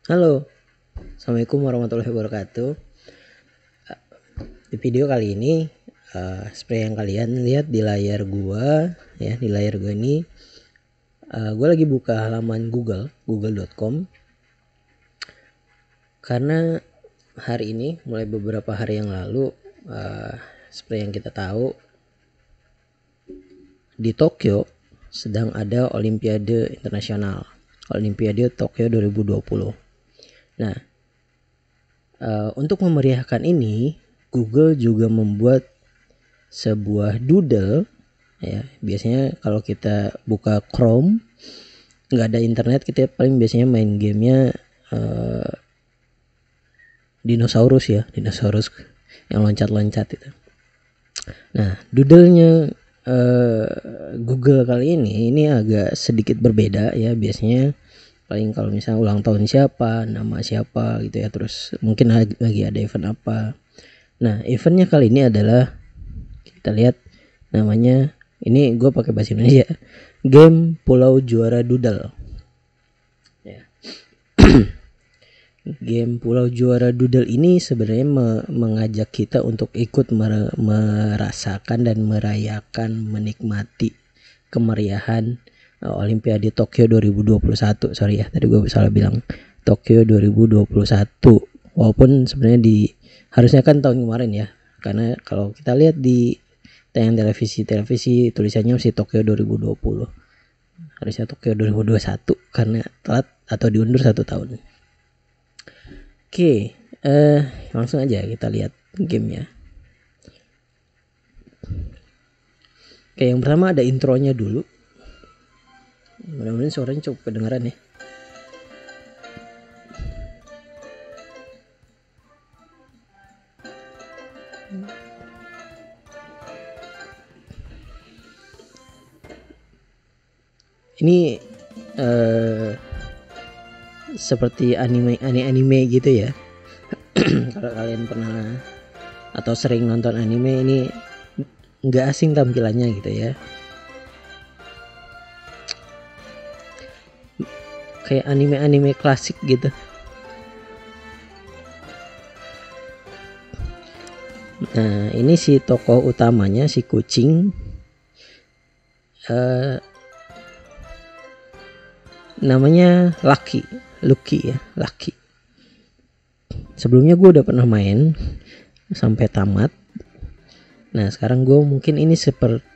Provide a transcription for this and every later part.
Halo, Assalamualaikum warahmatullahi wabarakatuh. Di video kali ini, seperti yang kalian lihat di layar gua, ya di layar gua ini, gua lagi buka halaman google.com karena hari ini, mulai beberapa hari yang lalu, seperti yang kita tahu, di Tokyo sedang ada Olimpiade Internasional, Olimpiade Tokyo 2020. Nah, untuk memeriahkan ini, Google juga membuat sebuah doodle, ya. Biasanya kalau kita buka Chrome nggak ada internet, kita paling biasanya main gamenya dinosaurus yang loncat-loncat itu. Nah, doodlenya Google kali ini agak sedikit berbeda ya. Biasanya paling kalau misalnya ulang tahun siapa, nama siapa gitu ya, terus mungkin lagi ada event apa. Nah, eventnya kali ini adalah, kita lihat namanya, ini gue pakai bahasa Indonesia, game Pulau Juara Doodle ya. Game Pulau Juara Doodle ini sebenarnya mengajak kita untuk ikut merasakan dan merayakan, menikmati kemeriahan Olimpiade Tokyo 2021. Sorry ya, tadi gue salah bilang Tokyo 2021. Walaupun sebenarnya harusnya kan tahun kemarin ya. Karena kalau kita lihat di tayangan televisi tulisannya masih Tokyo 2020. Harusnya Tokyo 2021 karena telat atau diundur 1 tahun. Oke, langsung aja kita lihat gamenya. Oke, yang pertama ada intronya dulu. Mudah-mudahan suaranya cukup kedengaran ya. Ini seperti anime gitu ya. Kalau kalian pernah atau sering nonton anime, ini nggak asing tampilannya gitu ya. Kayak anime klasik gitu. Nah, ini si tokoh utamanya, si kucing, namanya Lucky ya, Lucky. Sebelumnya gue udah pernah main sampai tamat. Nah, sekarang gue mungkin ini seperti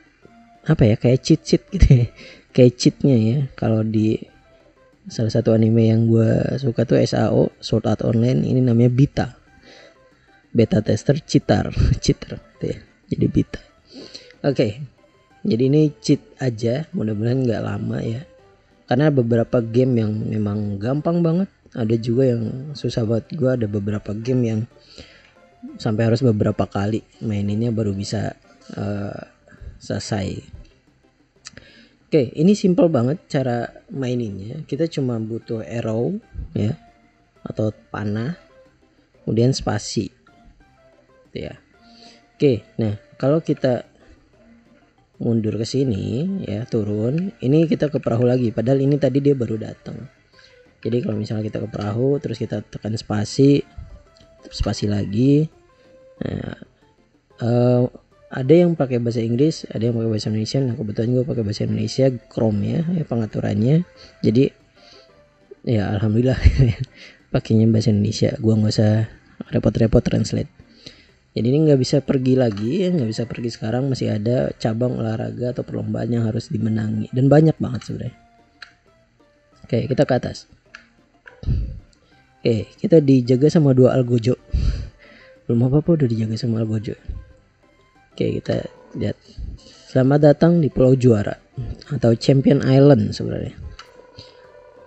apa ya, kayak cheat gitu ya. Kayak cheatnya ya. Kalau di salah satu anime yang gue suka tuh SAO, Sword Art Online, ini namanya beta tester cheater gitu ya. Jadi beta. Oke. Jadi ini cheat aja, mudah-mudahan nggak lama ya. Karena beberapa game yang memang gampang banget, ada juga yang susah banget. Gue ada beberapa game yang sampai harus beberapa kali maininnya baru bisa selesai. Oke, ini simple banget cara maininnya. Kita cuma butuh arrow ya, atau panah, kemudian spasi ya. Oke, nah kalau kita mundur ke sini ya, turun, ini kita ke perahu lagi, padahal ini tadi dia baru datang. Jadi kalau misalnya kita ke perahu terus kita tekan spasi lagi. Nah, ada yang pakai bahasa Inggris, ada yang pakai bahasa Indonesia. Nah, kebetulan gue pakai bahasa Indonesia, Chrome ya pengaturannya. Jadi ya alhamdulillah pakainya bahasa Indonesia, gue nggak usah repot-repot translate. Jadi ini nggak bisa pergi lagi, nggak bisa pergi sekarang. Masih ada cabang olahraga atau perlombaan yang harus dimenangi, dan banyak banget sebenarnya. Oke, kita ke atas. Oke, kita dijaga sama 2 algojo. Belum apa-apa udah dijaga sama algojo. Oke, kita lihat. Selamat datang di Pulau Juara atau Champion Island sebenarnya.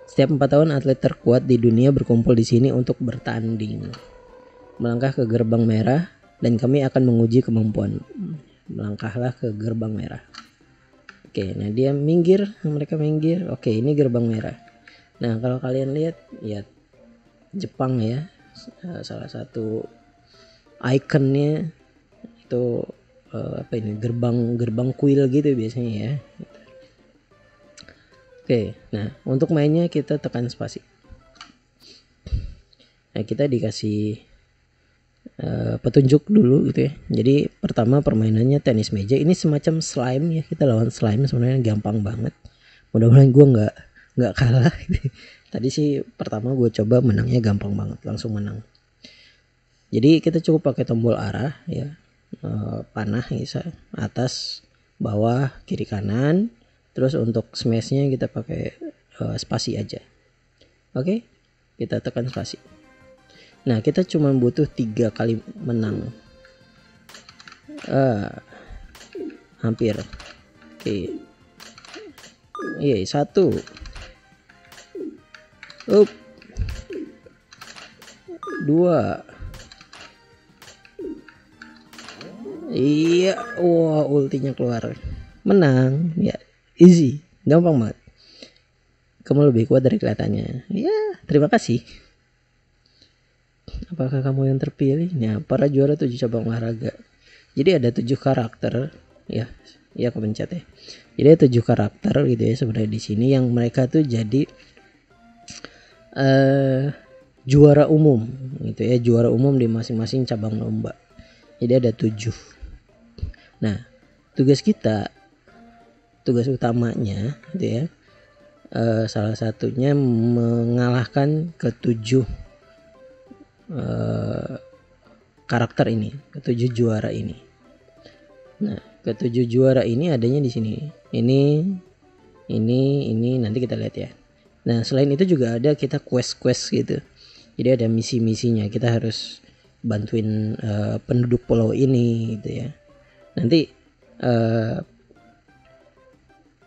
Setiap 4 tahun atlet terkuat di dunia berkumpul di sini untuk bertanding. Melangkah ke gerbang merah dan kami akan menguji kemampuan. Melangkahlah ke gerbang merah. Oke, nah dia mereka minggir. Oke, ini gerbang merah. Nah, kalau kalian lihat Jepang ya, salah satu ikonnya itu apa ini, gerbang kuil gitu biasanya ya. Oke, nah untuk mainnya kita tekan spasi. Nah, kita dikasih petunjuk dulu gitu ya. Jadi pertama permainannya tenis meja, ini semacam slime ya, kita lawan slime, sebenarnya gampang banget. Mudah-mudahan gue nggak kalah. Tadi sih pertama gue coba menangnya gampang banget, langsung menang. Jadi kita cukup pakai tombol arah ya, panah bisa atas, bawah, kiri, kanan. Terus untuk smashnya kita pakai spasi aja. Oke, kita tekan spasi. Nah, kita cuma butuh 3 kali menang. Hampir. Oke. Iya, 1. Up. 2. Iya, wah, ultinya keluar. Menang. Ya, easy. Gampang banget. Kamu lebih kuat dari kelihatannya. Ya, terima kasih. Apakah kamu yang terpilih? Nah, para juara 7 cabang olahraga. Jadi ada 7 karakter ya. Ya, kepencet ya. Jadi ada 7 karakter gitu ya sebenarnya di sini, yang mereka tuh jadi juara umum gitu ya, juara umum di masing-masing cabang lomba. Jadi ada 7. Nah, tugas utamanya gitu ya, salah satunya mengalahkan ke-7 karakter ini, ke-7 juara ini. Nah, ke-7 juara ini adanya di sini. Ini nanti kita lihat ya. Nah, selain itu juga ada kita quest gitu. Jadi ada misi-misinya. Kita harus bantuin penduduk pulau ini gitu ya. Nanti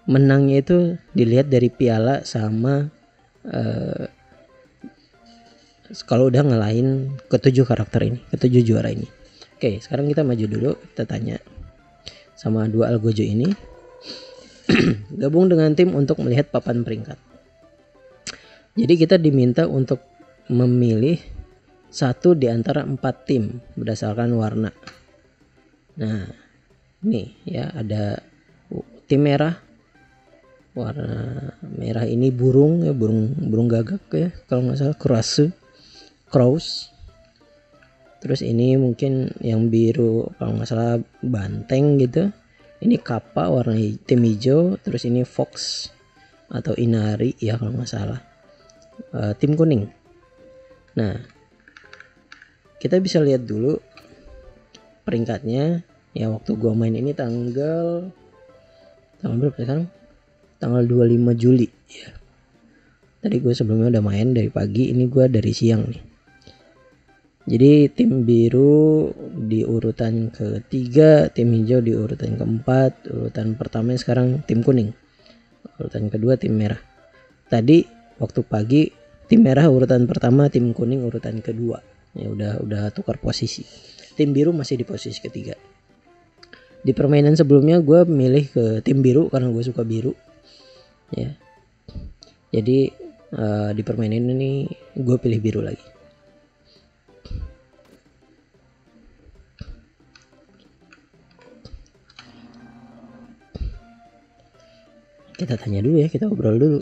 menangnya itu dilihat dari piala sama kalau udah ngalahin ke-7 karakter ini, ke-7 juara ini. Oke, sekarang kita maju dulu, kita tanya sama 2 algojo ini. Gabung dengan tim untuk melihat papan peringkat. Jadi kita diminta untuk memilih 1 di antara 4 tim berdasarkan warna. Nah, nih ya, ada tim merah. Warna merah ini burung ya, burung gagak ya kalau nggak salah, crows. Terus ini mungkin yang biru kalau nggak salah banteng gitu. Ini kappa warna tim hijau. Terus ini fox atau inari ya kalau nggak salah, tim kuning. Nah, kita bisa lihat dulu peringkatnya ya. Waktu gua main ini tanggal berapa sekarang? Tanggal 25 Juli ya. Tadi gue sebelumnya udah main dari pagi, ini gue dari siang nih. Jadi tim biru di urutan ke-3, tim hijau di urutan ke-4, urutan pertama sekarang tim kuning, urutan kedua tim merah. Tadi waktu pagi tim merah urutan pertama, tim kuning urutan kedua. Ya udah tukar posisi. Tim biru masih di posisi ketiga. Di permainan sebelumnya gue milih ke tim biru karena gue suka biru. Ya. Jadi di permainan ini gue pilih biru lagi. Kita tanya dulu ya, kita ngobrol dulu.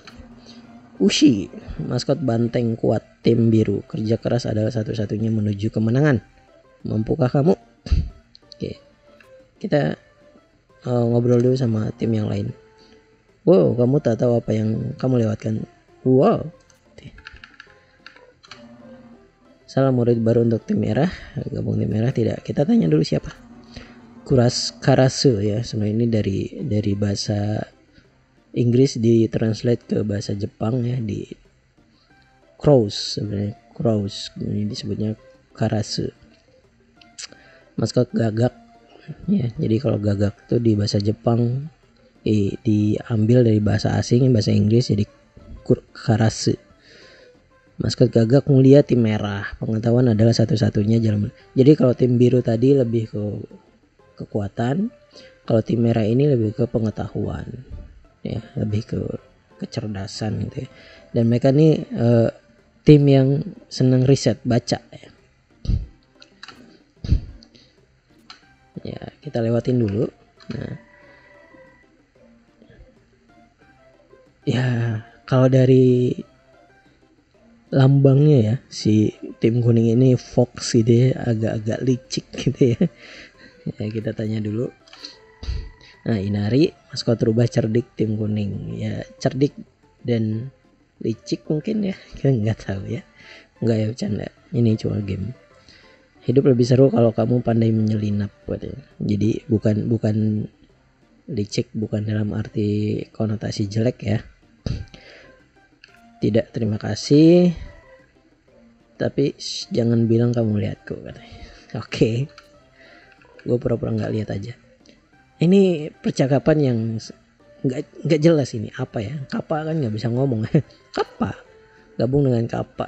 Ushi, maskot banteng kuat tim biru. Kerja keras adalah satu-satunya menuju kemenangan. Mampukah kamu? Oke. Kita ngobrol dulu sama tim yang lain. Wow, kamu tak tahu apa yang kamu lewatkan. Wow. Salam murid baru untuk tim merah. Gabung tim merah tidak. Kita tanya dulu siapa. Karasu ya. Sebenarnya ini dari bahasa Inggris di translate ke bahasa Jepang ya, di crows sebenarnya, crows ini disebutnya Karasu. Maskot gagak ya. Jadi kalau gagak tuh di bahasa Jepang diambil dari bahasa asing, bahasa Inggris, jadi Karasu. Maskot gagak mulia tim merah. Pengetahuan adalah satu-satunya jalan. Jadi kalau tim biru tadi lebih ke kekuatan, kalau tim merah ini lebih ke pengetahuan. Ya, lebih ke kecerdasan gitu ya. Dan mereka nih tim yang senang riset, baca ya. Ya, kita lewatin dulu. Nah, ya kalau dari lambangnya ya, si tim kuning ini fox gitu ya, agak-agak licik gitu ya. Ya kita tanya dulu. Nah, Inari maskot rubah cerdik tim kuning. Ya cerdik dan licik mungkin ya, kita nggak tahu ya. Nggak ya, bercanda, ini cuma game. Hidup lebih seru kalau kamu pandai menyelinap katanya. Jadi bukan licik, bukan dalam arti konotasi jelek ya. Tidak, terima kasih, tapi jangan bilang kamu lihatku katanya. Oke. Gue pura-pura nggak lihat aja. Ini percakapan yang nggak jelas ini apa ya. Kappa kan nggak bisa ngomong. Kappa gabung dengan Kappa,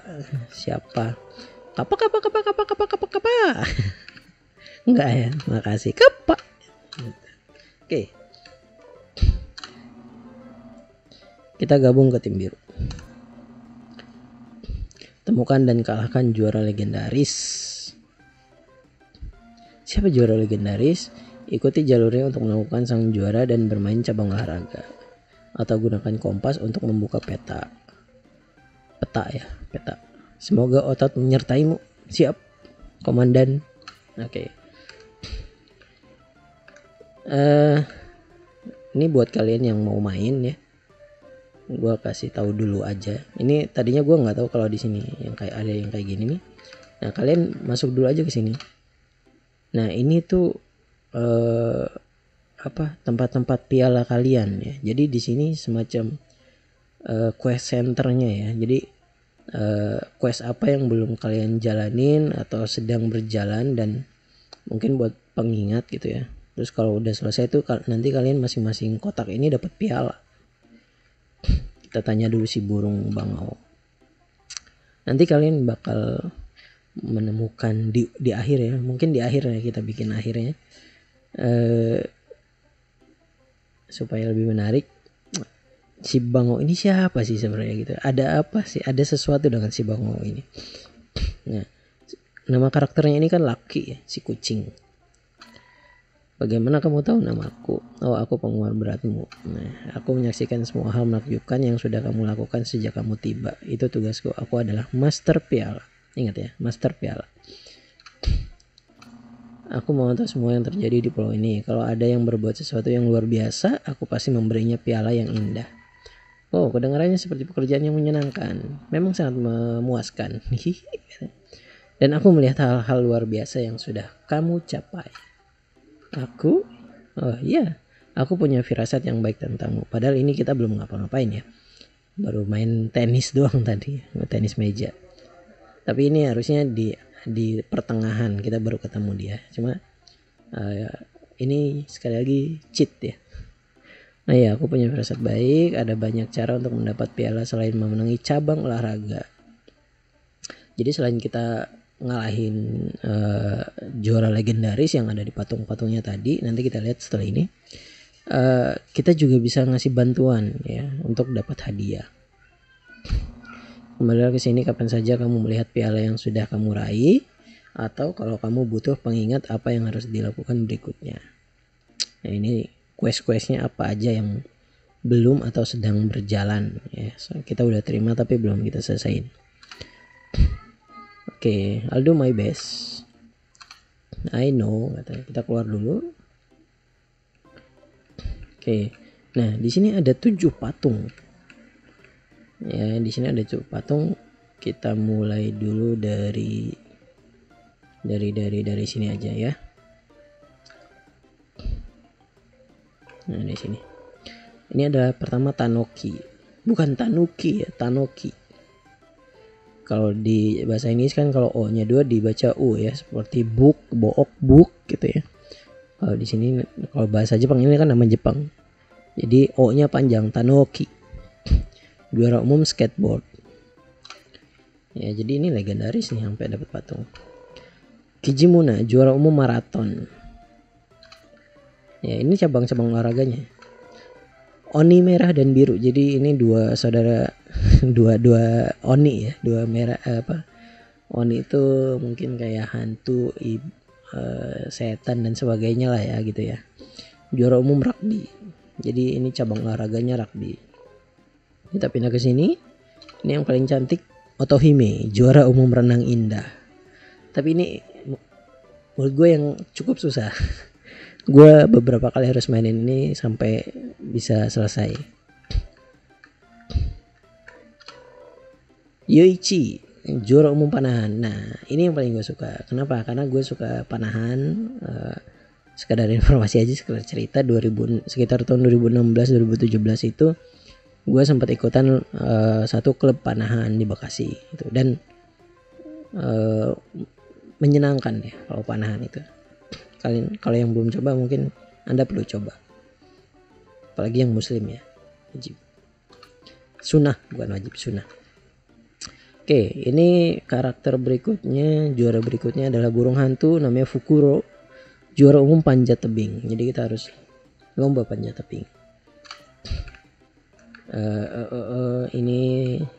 siapa? Kappa. Enggak ya, makasih Kappa. Oke, kita gabung ke tim biru. Temukan dan kalahkan juara legendaris. Siapa juara legendaris? Ikuti jalurnya untuk menemukan sang juara dan bermain cabang olahraga. Atau gunakan kompas untuk membuka peta. Peta. Semoga otot menyertaimu. Siap, komandan. Oke. Ini buat kalian yang mau main ya. Gua kasih tahu dulu aja. Ini tadinya gua nggak tahu kalau di sini yang kayak ada yang kayak gini nih. Nah, kalian masuk dulu aja ke sini. Nah, ini tuh tempat-tempat piala kalian ya. Jadi di sini semacam quest centernya ya. Jadi quest apa yang belum kalian jalanin atau sedang berjalan dan mungkin buat pengingat gitu ya. Terus kalau udah selesai tuh nanti kalian masing-masing kotak ini dapat piala. Kita tanya dulu si burung bangau. Nanti kalian bakal menemukan di akhir ya, mungkin di akhir ya, kita bikin akhirnya supaya lebih menarik. Si bangau ini siapa sih sebenarnya gitu? Ada apa sih? Ada sesuatu dengan si bangau ini. Nah, nama karakternya ini kan Lucky ya, si kucing. Bagaimana kamu tahu namaku? Oh, aku penggemar beratmu. Nah, aku menyaksikan semua hal menakjubkan yang sudah kamu lakukan sejak kamu tiba. Itu tugasku. Aku adalah Master Piala. Ingat ya, Master Piala. Aku mau tahu semua yang terjadi di pulau ini. Kalau ada yang berbuat sesuatu yang luar biasa, aku pasti memberinya piala yang indah. Oh, kedengarannya seperti pekerjaan yang menyenangkan. Memang sangat memuaskan. Dan aku melihat hal-hal luar biasa yang sudah kamu capai. Aku? Oh iya, aku punya firasat yang baik tentangmu. Padahal ini kita belum ngapa-ngapain ya. Baru main tenis doang tadi, tenis meja. Tapi ini harusnya di pertengahan kita baru ketemu dia. Cuma ini sekali lagi cheat ya. Nah ya, aku punya firasat baik. Ada banyak cara untuk mendapat piala selain memenangi cabang olahraga. Jadi selain kita ngalahin juara legendaris yang ada di patung-patungnya tadi, nanti kita lihat setelah ini, kita juga bisa ngasih bantuan ya untuk dapat hadiah. Kembalilah ke sini kapan saja kamu melihat piala yang sudah kamu raih, atau kalau kamu butuh pengingat apa yang harus dilakukan berikutnya. Nah, ini quest-questnya apa aja yang belum atau sedang berjalan ya. So, kita udah terima tapi belum kita selesaiin. Oke, I'll do my best. I know, katanya. Kita keluar dulu. Oke. Nah, di sini ada 7 patung. Ya, di sini ada 7 patung. Kita mulai dulu dari sini aja ya. Nah, di sini. Ini adalah pertama Tanoki. Bukan Tanuki ya, Tanoki. Kalau di bahasa Inggris kan kalau O-nya 2 dibaca U ya, seperti book, book gitu ya. Kalau di sini kalau bahasa Jepang ini kan nama Jepang. Jadi O-nya panjang, Tanoki. Juara umum skateboard. Ya, jadi ini legendaris nih sampai dapat patung. Kijimuna, juara umum maraton. Ya, ini cabang-cabang olahraganya. Oni merah dan biru. Jadi ini dua saudara dua oni ya, dua merah oni itu mungkin kayak hantu, setan dan sebagainya lah ya gitu ya. Juara umum rugby. Jadi ini cabang olahraganya rugby. Kita pindah ke sini. Ini yang paling cantik Otohime, juara umum renang indah. Tapi ini menurut gue yang cukup susah. Gue beberapa kali harus mainin ini sampai bisa selesai. Yoichi, juara umum panahan. Nah, ini yang paling gue suka. Kenapa? Karena gue suka panahan. Sekadar informasi aja, sekedar cerita, sekitar tahun 2016-2017 itu gue sempat ikutan satu klub panahan di Bekasi gitu. Dan menyenangkan ya kalau panahan itu. Kalian kalau yang belum coba mungkin Anda perlu coba. Apalagi yang muslim ya. Wajib. Sunnah, bukan wajib, sunnah. Oke, ini karakter berikutnya, juara berikutnya adalah burung hantu namanya Fukuro, juara umum panjat tebing. Jadi kita harus lomba panjat tebing. Ini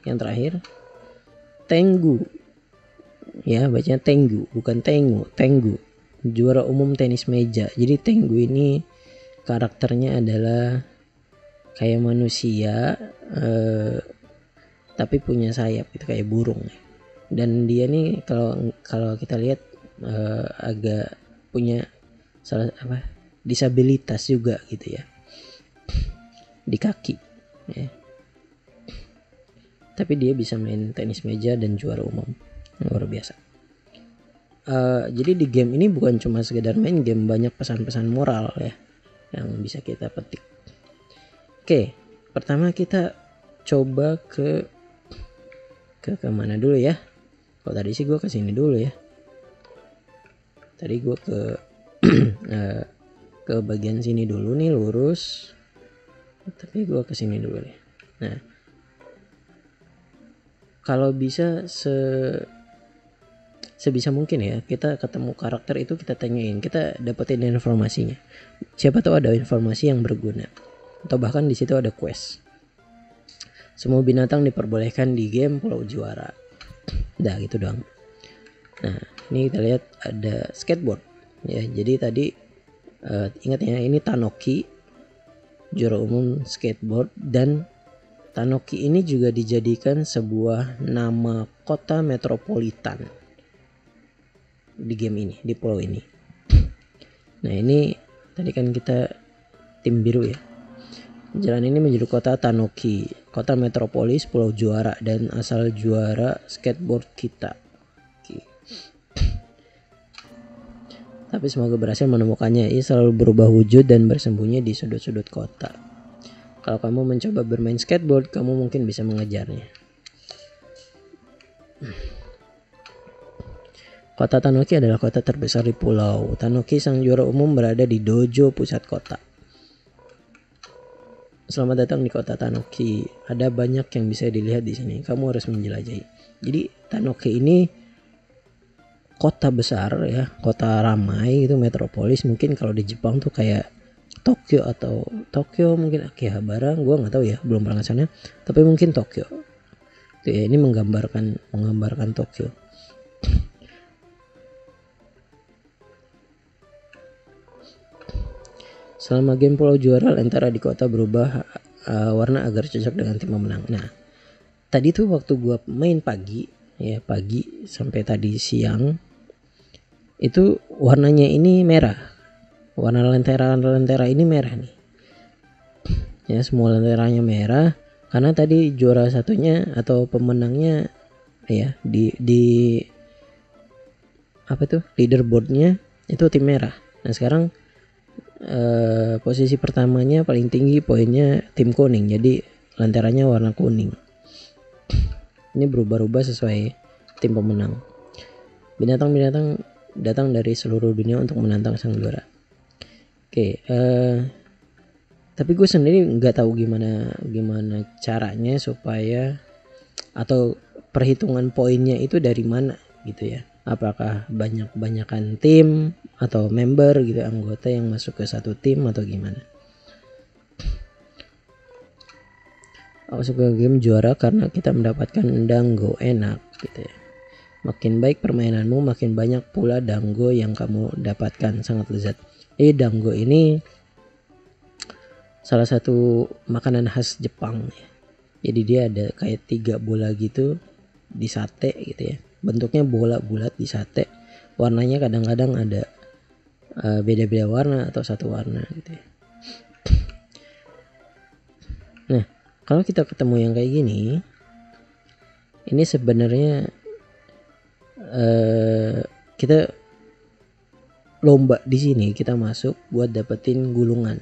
yang terakhir, Tengu. Ya, bacanya Tengu, bukan Tengu, Tengu. Juara umum tenis meja. Jadi Tengu ini karakternya adalah kayak manusia, tapi punya sayap gitu, kayak burung. Dan dia nih kalau kita lihat agak punya disabilitas juga gitu ya, di kaki ya. Tapi dia bisa main tenis meja dan juara umum, luar biasa. Jadi di game ini bukan cuma sekedar main game, banyak pesan-pesan moral ya yang bisa kita petik. Oke, pertama kita coba ke mana dulu ya? Kalau tadi sih gue kesini dulu ya. Tadi gue ke bagian sini dulu nih, lurus. Tapi gue kesini dulu nih. Nah, kalau bisa sebisa mungkin ya, kita ketemu karakter itu kita tanyain, kita dapetin informasinya. Siapa tahu ada informasi yang berguna, atau bahkan di situ ada quest. Semua binatang diperbolehkan di game Pulau Juara. Udah gitu doang. Nah, ini kita lihat ada skateboard ya. Jadi tadi ingat ya, ini Tanoki, juara umum skateboard. Dan Tanoki ini juga dijadikan sebuah nama kota metropolitan di game ini, di pulau ini. Nah, ini tadi kan kita tim biru ya. Jalan ini menjadi kota Tanoki, kota metropolis Pulau Juara, dan asal juara skateboard kita. Tapi semoga berhasil menemukannya. Ia selalu berubah wujud dan bersembunyi di sudut-sudut kota. Kalau kamu mencoba bermain skateboard, kamu mungkin bisa mengejarnya. Kota Tanoki adalah kota terbesar di pulau. Tanoki, sang juara umum, berada di dojo pusat kota. Selamat datang di kota Tanoki. Ada banyak yang bisa dilihat di sini. Kamu harus menjelajahi. Jadi Tanoki ini kota besar ya, kota ramai gitu, metropolis. Mungkin kalau di Jepang tuh kayak Tokyo, atau Tokyo mungkin Akihabara, gue nggak tahu ya, belum pernah kesana. Tapi mungkin Tokyo. Tuh ya, ini menggambarkan Tokyo. Selama game Pulau Juara, lentera di kota berubah warna agar cocok dengan tim pemenang. Nah, tadi tuh waktu gue main pagi sampai tadi siang, itu warnanya ini merah. Warna lentera ini merah nih. Ya, semua lenteranya merah karena tadi juara satunya atau pemenangnya ya di apa tuh, leaderboardnya itu tim merah. Nah, sekarang posisi pertamanya paling tinggi poinnya tim kuning, jadi lenteranya warna kuning. Ini berubah-ubah sesuai tim pemenang. Binatang-binatang datang dari seluruh dunia untuk menantang sang juara. Oke, tapi gue sendiri nggak tahu gimana caranya supaya, atau perhitungan poinnya itu dari mana gitu ya. Apakah banyakan tim atau member gitu, anggota yang masuk ke satu tim, atau gimana? Masuk ke game Juara karena kita mendapatkan dango enak gitu ya. Makin baik permainanmu, makin banyak pula dango yang kamu dapatkan, sangat lezat. Dango ini salah satu makanan khas Jepang ya. Jadi dia ada kayak 3 bola gitu, di sate gitu ya. Bentuknya bola bulat di sate. Warnanya kadang-kadang ada beda-beda warna atau satu warna gitu ya. Nah, kalau kita ketemu yang kayak gini, ini sebenarnya kita lomba di sini, kita masuk buat dapetin gulungan.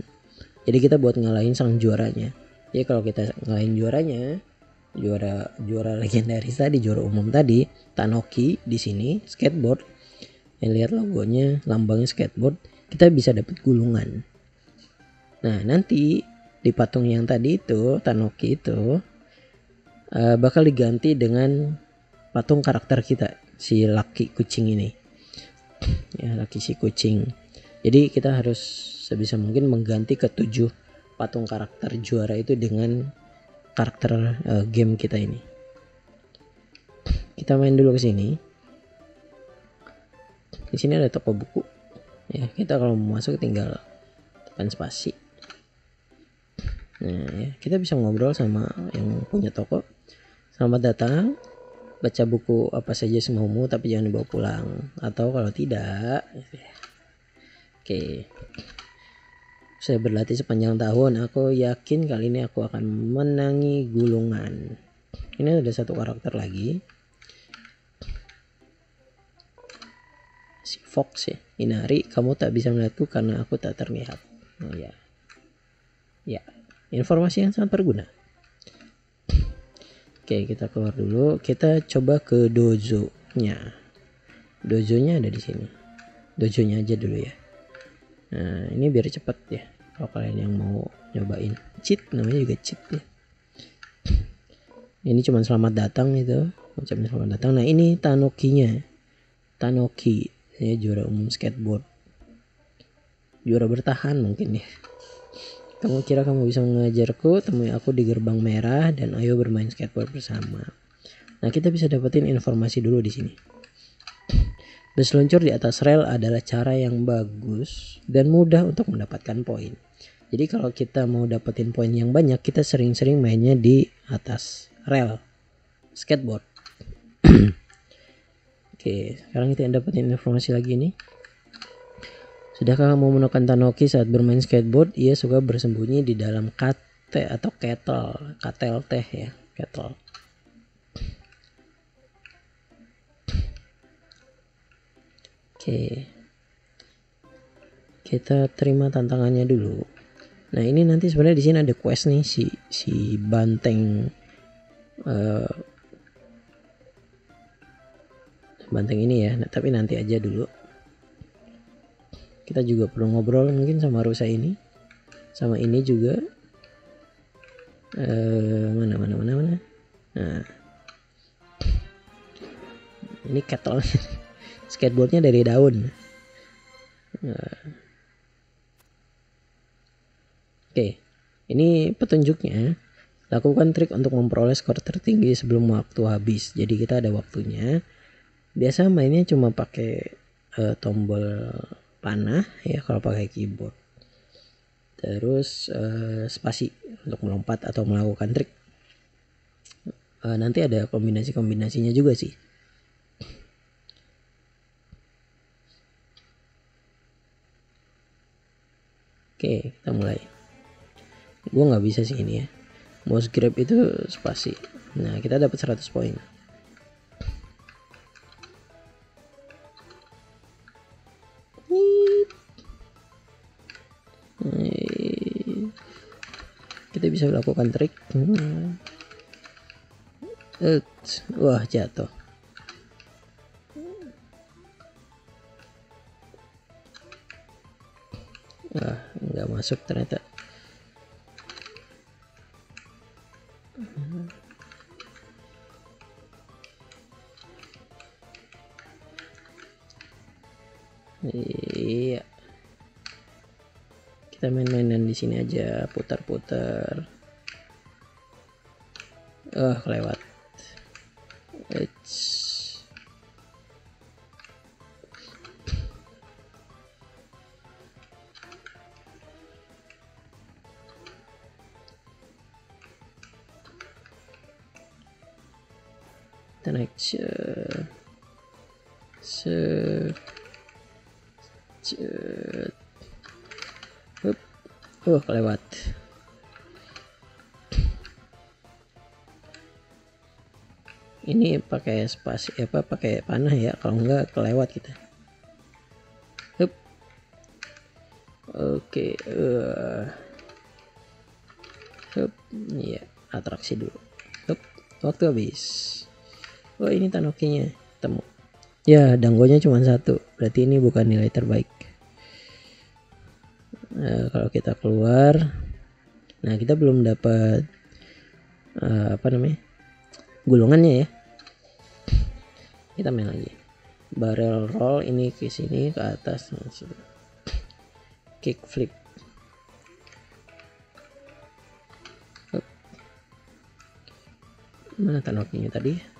Jadi kita buat ngalahin sang juaranya. Jadi kalau kita ngalahin juaranya, juara legendaris tadi, juara umum tadi, Tanoki di sini skateboard. Yang lihat logonya, lambangnya skateboard, kita bisa dapat gulungan. Nah, nanti di patung yang tadi itu, Tanoki itu bakal diganti dengan patung karakter kita, si Lucky kucing ini. Ya, Lucky si kucing. Jadi kita harus sebisa mungkin mengganti ke 7 patung karakter juara itu dengan karakter game kita ini. Kita main dulu ke sini. Di sini ada toko buku. Ya, kita kalau mau masuk tinggal tekan spasi. Nah, ya, kita bisa ngobrol sama yang punya toko. Selamat datang. Baca buku apa saja semaumu tapi jangan dibawa pulang. Atau kalau tidak, oke. Saya berlatih sepanjang tahun. Aku yakin kali ini aku akan menangi gulungan. Ini ada satu karakter lagi. Si Fox ya. Inari, kamu tak bisa melihatku karena aku tak terlihat. Oh ya. Ya, informasi yang sangat berguna. Oke, kita keluar dulu. Kita coba ke dojo-nya. Dojo-nya ada di sini. Dojo-nya aja dulu ya. Nah, ini biar cepet ya. Kalau kalian yang mau nyobain cheat, namanya juga cheat ya. Ini cuma selamat datang itu, ucapin selamat datang. Nah, ini Tanoki-nya. Tanoki, ya, juara umum skateboard. Juara bertahan mungkin ya. Kamu kira kamu bisa mengajarku? Temui aku di gerbang merah dan ayo bermain skateboard bersama. Nah, kita bisa dapetin informasi dulu di sini. Berseluncur di atas rel adalah cara yang bagus dan mudah untuk mendapatkan poin. Jadi kalau kita mau dapetin poin yang banyak, kita sering-sering mainnya di atas rel skateboard. Oke, sekarang kita dapetin informasi lagi nih. Sudahkah kamu menemukan Tanoki saat bermain skateboard? Ia suka bersembunyi di dalam kate atau kettle teh ya, kettle. Oke. Kita terima tantangannya dulu. Nah, ini nanti sebenarnya di sini ada quest nih si banteng banteng ini ya. Nah, tapi nanti aja dulu. Kita juga perlu ngobrol mungkin sama rusa ini, sama ini juga. Mana. Nah, ini kettle. Skateboardnya dari daun. Oke, ini petunjuknya. Lakukan trik untuk memperoleh skor tertinggi sebelum waktu habis. Jadi kita ada waktunya. Biasa mainnya cuma pakai tombol panah ya kalau pakai keyboard. Terus spasi untuk melompat atau melakukan trik. Nanti ada kombinasinya juga sih. Oke, kita mulai. Gue nggak bisa sih ini ya. Mouse grab itu spasi. Nah, kita dapat 100 poin. Kita bisa melakukan trik. Wah, jatuh. Wah, nggak masuk ternyata. Iya. Kita main-mainan di sini aja, putar-putar. Kelewat. Kita Cet. Set. Cet. Hup. Kelewat. Ini pakai spasi pakai panah ya, kalau enggak kelewat kita. Hup. Oke. Hup. Iya, atraksi dulu. Hup. Waktu habis. Oh, ini Tanokinya temu. Ya, danggonya cuma satu, berarti ini bukan nilai terbaik. Nah, kalau kita keluar, nah kita belum dapat gulungannya ya. Kita main lagi. Barrel roll ini ke sini ke atas. Kick flip. Mana Tanokinya tadi?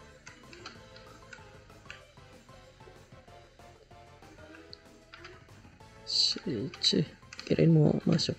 Kirain mau masuk.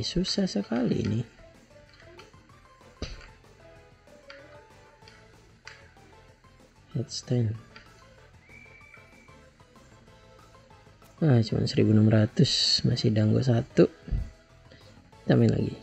Susah sekali ini. Headstand. Cuma 1600, masih danggo satu. Kita main lagi.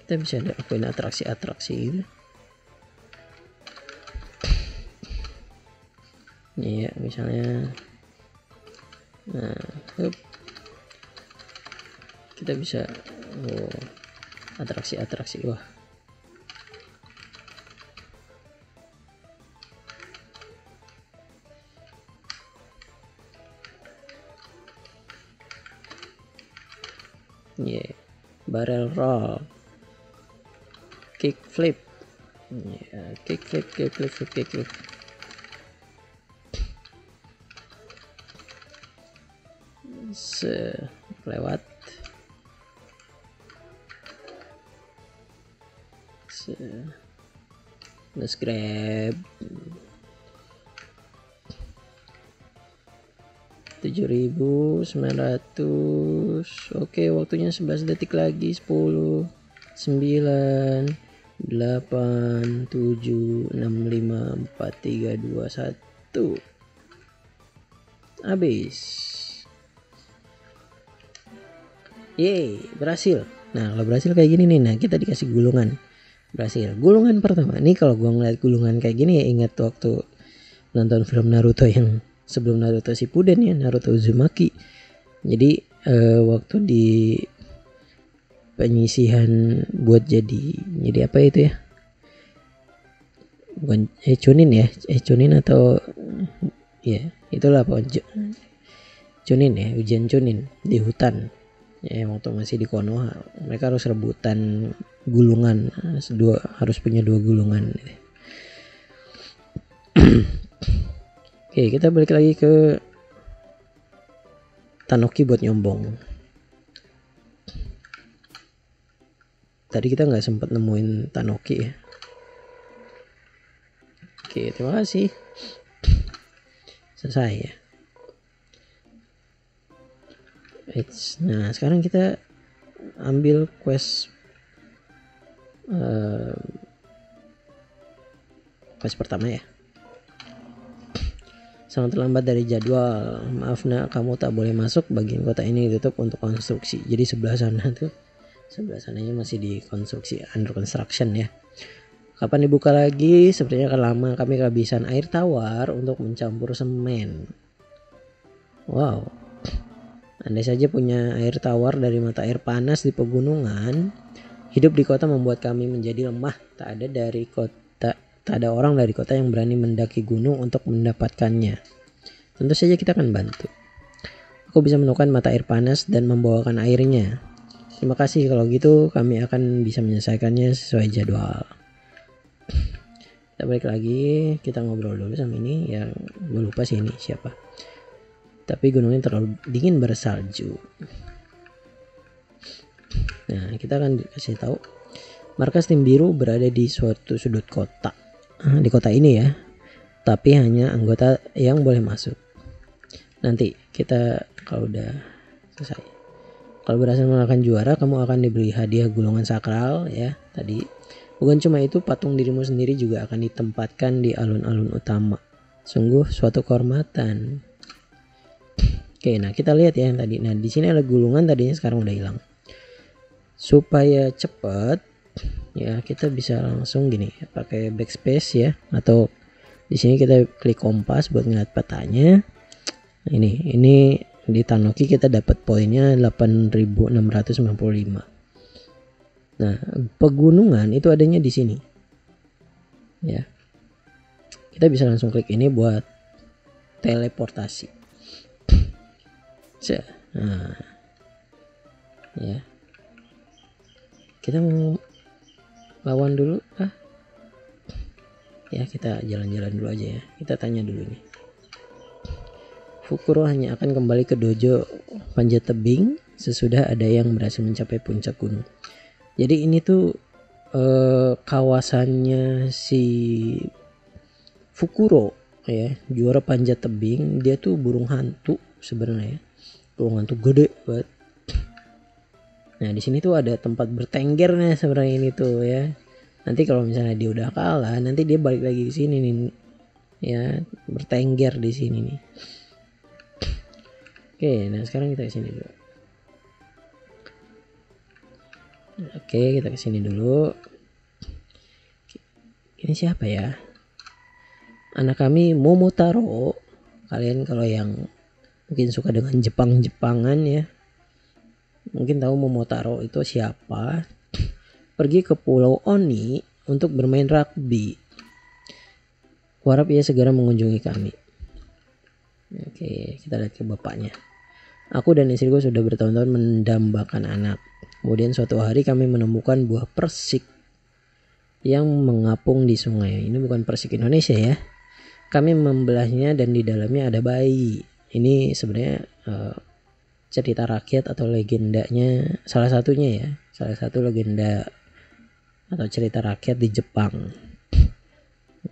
Kita bisa lakuin atraksi-atraksi gitu. Nih ya, misalnya kita bisa atraksi-atraksi. Wah, barrel roll, kick flip, kick flip. Lewat. Let's grab 7.900. Oke, waktunya 11 detik lagi. 10, 9, 8, 7, 6, 5, 4, 3, 2, 1. Habis. Yeay, berhasil. Nah, kalau berhasil kayak gini nih, nah kita dikasih gulungan. Berhasil. Gulungan pertama. Nih kalau gua ngeliat gulungan kayak gini ya ingat waktu nonton film Naruto yang sebelum Naruto Shippuden ya, Naruto Uzumaki. Jadi waktu di penyisihan buat jadi apa itu ya? Bukan Chunin ya, Chunin atau ya itulah pokoknya Chunin ya, ujian Chunin di hutan. Ya waktu masih di Konoha, mereka harus rebutan gulungan, harus punya 2 gulungan. Oke, kita balik lagi ke Tanoki buat nyombong. Tadi kita nggak sempat nemuin Tanoki ya. Oke, terima kasih. Selesai ya. Nah sekarang kita ambil quest pertama ya. Sangat terlambat dari jadwal. Maaf nak, kamu tak boleh masuk. Bagian kota ini ditutup untuk konstruksi. Jadi sebelah sananya masih di konstruksi, under construction ya. Kapan dibuka lagi? Sepertinya akan lama. Kami kehabisan air tawar untuk mencampur semen. Wow. Andai saja punya air tawar dari mata air panas di pegunungan, hidup di kota membuat kami menjadi lemah. Tak ada orang dari kota yang berani mendaki gunung untuk mendapatkannya. Tentu saja kita akan bantu. Aku bisa menemukan mata air panas dan membawakan airnya. Terima kasih, kalau gitu kami akan bisa menyelesaikannya sesuai jadwal. Kita balik lagi, kita ngobrol dulu sama ini. Ya gue lupa sih ini siapa. Tapi gunungnya terlalu dingin bersalju. Nah kita akan dikasih tahu markas tim biru berada di suatu sudut kota. Di kota ini ya, tapi hanya anggota yang boleh masuk. Nanti kita kalau udah selesai, kalau berhasil mengalahkan juara, kamu akan diberi hadiah gulungan sakral ya tadi. Bukan cuma itu, patung dirimu sendiri juga akan ditempatkan di alun-alun utama. Sungguh suatu kehormatan. Oke, nah kita lihat ya yang tadi. Nah di sini ada gulungan, tadinya sekarang udah hilang. Supaya cepat ya kita bisa langsung gini, pakai backspace ya, atau di sini kita klik kompas buat ngeliat petanya. Ini di Tanoki kita dapat poinnya 8.695. Nah pegunungan itu adanya di sini ya. Kita bisa langsung klik ini buat teleportasi. Nah ya, kita mau lawan dulu ya, kita jalan-jalan dulu aja ya. Kita tanya dulu nih, Fukuro hanya akan kembali ke dojo panjat tebing sesudah ada yang berhasil mencapai puncak gunung. Jadi ini tuh kawasannya si Fukuro ya, juara panjat tebing. Dia tuh burung hantu sebenarnya, burung hantu gede banget. Nah di sini tuh ada tempat bertenggernya sebenarnya ini tuh ya. Nanti kalau misalnya dia udah kalah, nanti dia balik lagi ke sini nih ya, bertengger di sini nih. Oke, nah sekarang kita ke sini dulu. Oke, kita ke sini dulu. Ini siapa ya? Anak kami Momotaro. Kalian kalau yang mungkin suka dengan Jepang-Jepangan ya, mungkin tahu Momotaro itu siapa. Pergi ke Pulau Oni untuk bermain rugby. Harap ia segera mengunjungi kami. Oke, kita lihat ke bapaknya. Aku dan istriku sudah bertahun-tahun mendambakan anak. Kemudian suatu hari kami menemukan buah persik yang mengapung di sungai. Ini bukan persik Indonesia ya. Kami membelahnya dan di dalamnya ada bayi. Ini sebenarnya cerita rakyat atau legendanya, salah satunya ya, salah satu legenda atau cerita rakyat di Jepang.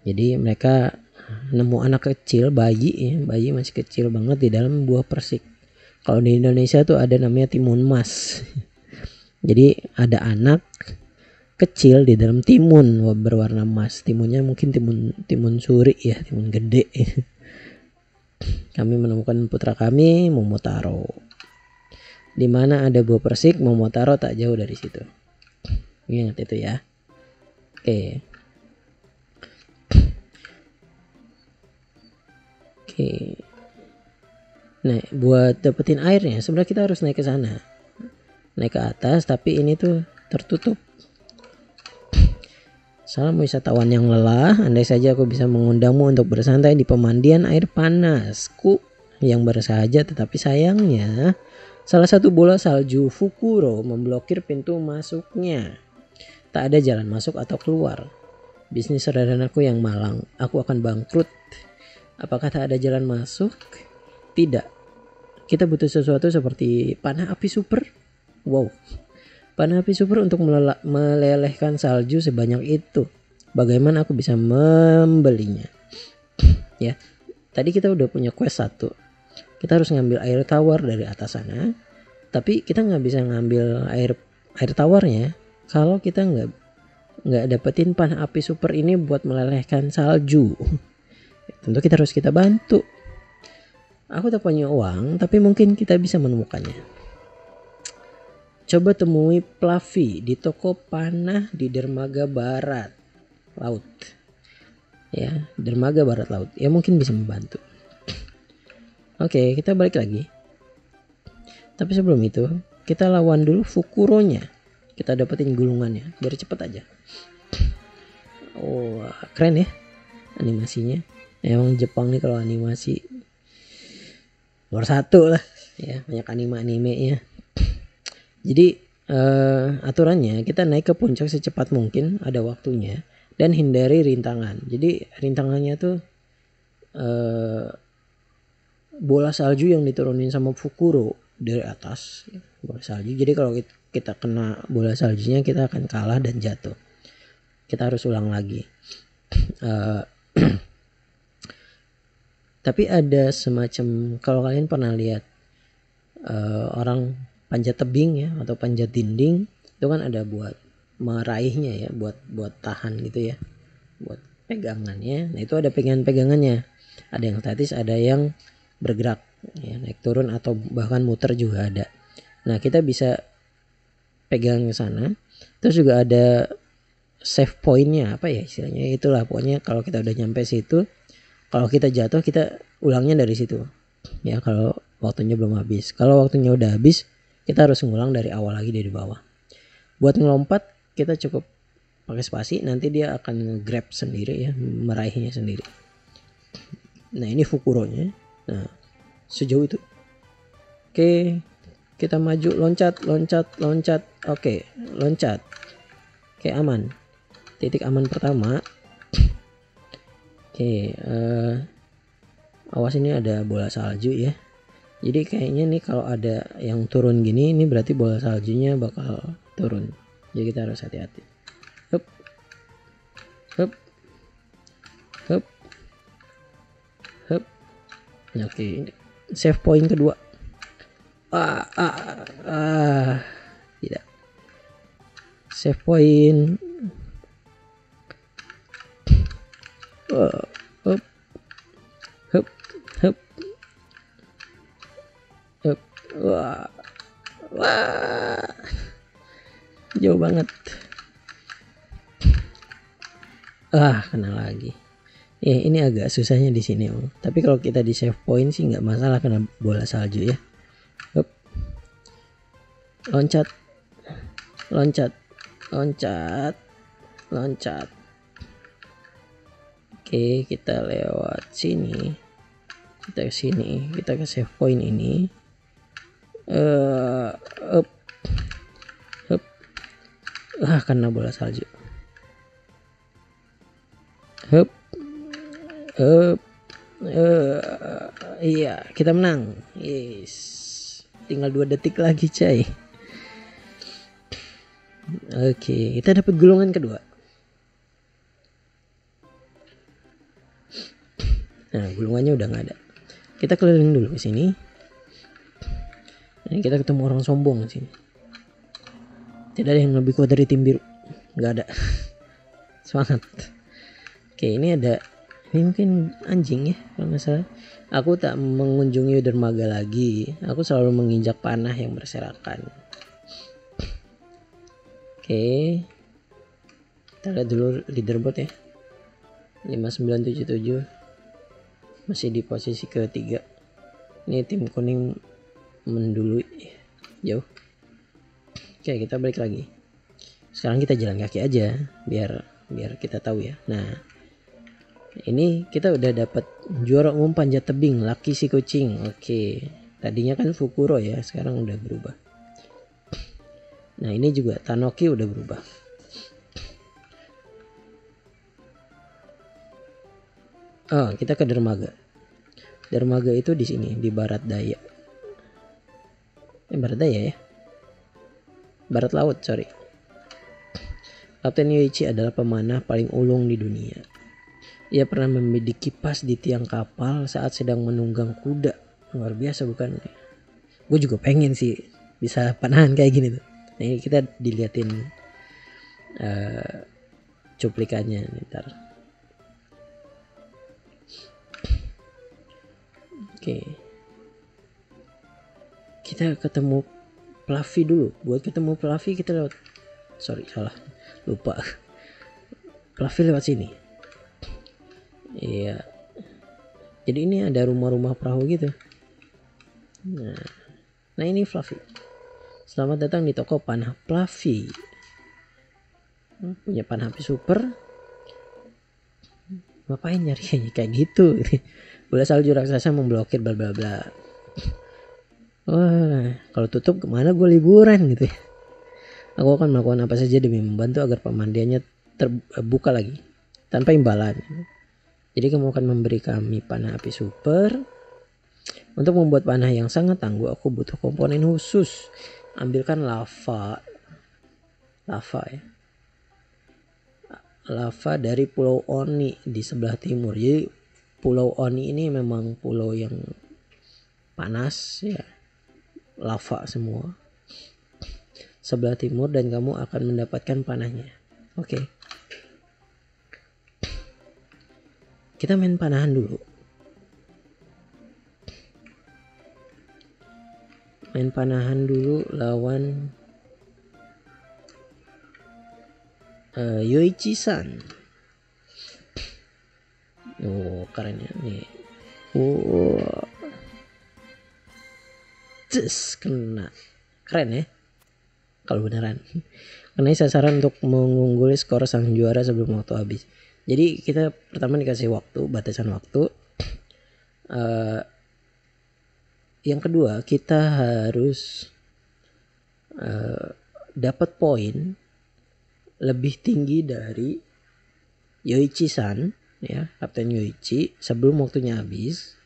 Jadi mereka nemu anak kecil, bayi masih kecil banget di dalam buah persik. Kalau di Indonesia tuh ada namanya timun mas. Jadi ada anak kecil di dalam timun berwarna emas. Timunnya mungkin timun suri ya, timun gede. Kami menemukan putra kami Momotaro. Di mana ada buah persik, Momotaro tak jauh dari situ. Ingat itu ya. Oke. Nah, buat dapetin airnya sebenarnya kita harus naik ke sana. Naik ke atas, tapi ini tuh tertutup. Salam wisatawan yang lelah, andai saja aku bisa mengundangmu untuk bersantai di pemandian air panasku yang bersahaja, tetapi sayangnya salah satu bola salju Fukuro memblokir pintu masuknya. Tak ada jalan masuk atau keluar. Bisnis sederhanaku yang malang, aku akan bangkrut. Apakah tak ada jalan masuk? Tidak. Kita butuh sesuatu seperti panah api super. Wow. Panah api super untuk melelehkan salju sebanyak itu. Bagaimana aku bisa membelinya? Ya. Tadi kita udah punya quest 1. Kita harus ngambil air tawar dari atas sana. Tapi kita nggak bisa ngambil air tawarnya kalau kita nggak dapetin panah api super ini buat melelehkan salju. Tentu kita bantu. Aku tak punya uang, tapi mungkin kita bisa menemukannya. Coba temui Fluffy di toko panah di dermaga barat laut. Ya, dermaga barat laut. Ya mungkin bisa membantu. Oke, kita balik lagi. Tapi sebelum itu, kita lawan dulu Fukuronya. Kita dapetin gulungannya, biar cepet aja. Oh, keren ya animasinya. Emang Jepang nih kalau animasi nomor 1 lah ya, banyak animenya. Jadi aturannya kita naik ke puncak secepat mungkin, ada waktunya, dan hindari rintangan. Jadi rintangannya tuh bola salju yang diturunin sama Fukuro dari atas, bola salju. Jadi kalau kita kena bola saljunya kita akan kalah dan jatuh. Kita harus ulang lagi. Tapi ada semacam, kalau kalian pernah lihat orang panjat tebing ya atau panjat dinding, itu kan ada buat meraihnya ya, buat tahan gitu ya, buat pegangannya. Nah itu ada pegangannya, ada yang statis, ada yang bergerak ya, naik turun atau bahkan muter juga ada. Nah kita bisa pegang ke sana. Terus juga ada save pointnya, apa ya istilahnya, itulah pokoknya kalau kita udah nyampe situ, kalau kita jatuh kita ulangnya dari situ ya, kalau waktunya belum habis. Kalau waktunya udah habis kita harus ngulang dari awal lagi dari bawah. Buat ngelompat kita cukup pakai spasi, nanti dia akan grab sendiri ya, meraihnya sendiri. Nah ini Fukuronya. Nah sejauh itu. Oke, kita maju, loncat. Oke, loncat. Oke, aman. Titik aman pertama. Oke, awas ini ada bola salju ya. Jadi kayaknya nih kalau ada yang turun gini, ini berarti bola saljunya bakal turun. Jadi kita harus hati-hati. Hup. Oke, save point kedua. Tidak. Save point. Wah. Jauh banget. Kena lagi. Ya, ini agak susahnya di sini, Om. Tapi kalau kita di save point sih nggak masalah kena bola salju ya. Hup. Loncat. Oke, kita lewat sini. Kita ke sini, kita ke save point ini. Kena bola salju. Iya, kita menang. Yes. Tinggal 2 detik lagi, coy. Oke, kita dapat gulungan kedua. Nah, gulungannya udah nggak ada. Kita keliling dulu ke sini. Nah, kita ketemu orang sombong di sini. Tidak ada yang lebih kuat dari tim biru. Nggak ada. Semangat. Oke, ini mungkin anjing ya kalau nggak salah. Aku tak mengunjungi dermaga lagi. Aku selalu menginjak panah yang berserakan. Oke, kita lihat dulu leaderboard ya. 5977 masih di posisi ketiga. Ini tim kuning mendului jauh. Oke, kita balik lagi. Sekarang kita jalan kaki aja biar kita tahu ya. Nah, ini kita udah dapat juara umum panjat tebing Laki si kucing. Oke, tadinya kan Fukuro ya, sekarang udah berubah. Nah, ini juga Tanoki udah berubah. Kita ke dermaga. Dermaga itu di sini, di barat daya. Barat daya ya. Barat laut, sorry. Kapten Yoichi adalah pemanah paling ulung di dunia. Ia pernah membidik kipas di tiang kapal saat sedang menunggang kuda. Luar biasa bukan? Gue juga pengen sih bisa panahan kayak gini tuh. Nah ini kita diliatin cuplikannya ntar. Oke. Kita ketemu Fluffy dulu. Buat ketemu Fluffy kita lewat, salah, lupa. Fluffy lewat sini. Iya. Jadi ini ada rumah-rumah perahu gitu. Nah ini Fluffy. Selamat datang di toko panah Fluffy. Punya panah api super. Ngapain nyari kayak gitu? Bola salju raksasa memblokir bla bla bla. Wah, kalau tutup kemana gue liburan gitu ya. Aku akan melakukan apa saja demi membantu agar pemandiannya terbuka lagi tanpa imbalan. Jadi kamu akan memberi kami panah api super. Untuk membuat panah yang sangat tangguh, aku butuh komponen khusus. Ambilkan lava ya. Lava dari Pulau Oni di sebelah timur. Jadi Pulau Oni ini memang pulau yang panas ya. Lava semua sebelah timur dan kamu akan mendapatkan panahnya. Oke. Kita main panahan dulu. Main panahan dulu lawan Yoichi-san. Oh keren ya nih. Kena. Keren ya kalau beneran. Karena sasaran untuk mengungguli skor sang juara sebelum waktu habis. Jadi kita pertama dikasih waktu, batasan waktu. Yang kedua kita harus dapat poin lebih tinggi dari Yoichi-san ya, Kapten Yoichi sebelum waktunya habis,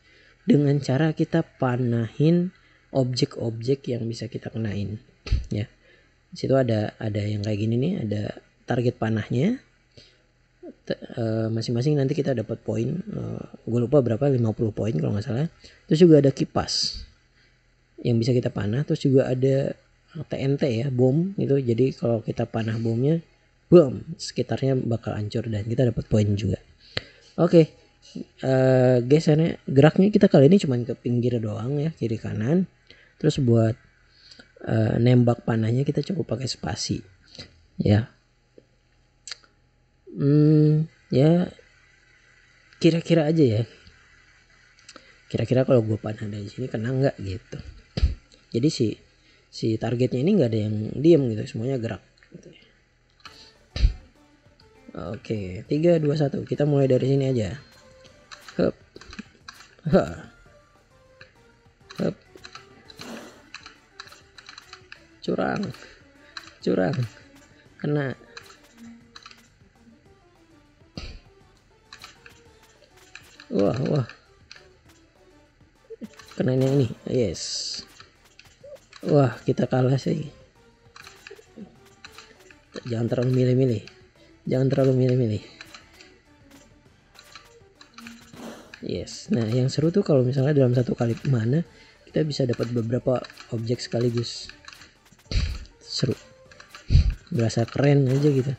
dengan cara kita panahin objek-objek yang bisa kita kenain ya. Di situ ada yang kayak gini nih, ada target panahnya. Masing-masing nanti kita dapat poin. Gue lupa berapa, 50 poin kalau nggak salah. Terus juga ada kipas yang bisa kita panah. Terus juga ada TNT ya, bom gitu. Jadi kalau kita panah bomnya, boom, sekitarnya bakal hancur dan kita dapat poin juga. Oke. Gesernya, geraknya kita kali ini cuma ke pinggir doang ya, kiri kanan. Terus buat nembak panahnya kita cukup pakai spasi ya. Ya kira-kira aja ya, kira-kira kalau gue panah dari sini kena nggak gitu. Jadi si targetnya ini nggak ada yang diem gitu, semuanya gerak gitu. Oke, 3, 2, 1 kita mulai dari sini aja. Hup. Hup. Curang kena. Wah kena yang ini. Yes. Wah kita kalah sih. Jangan terlalu milih-milih. Yes. Nah yang seru tuh kalau misalnya dalam satu kali mana kita bisa dapat beberapa objek sekaligus. Seru, berasa keren aja gitu.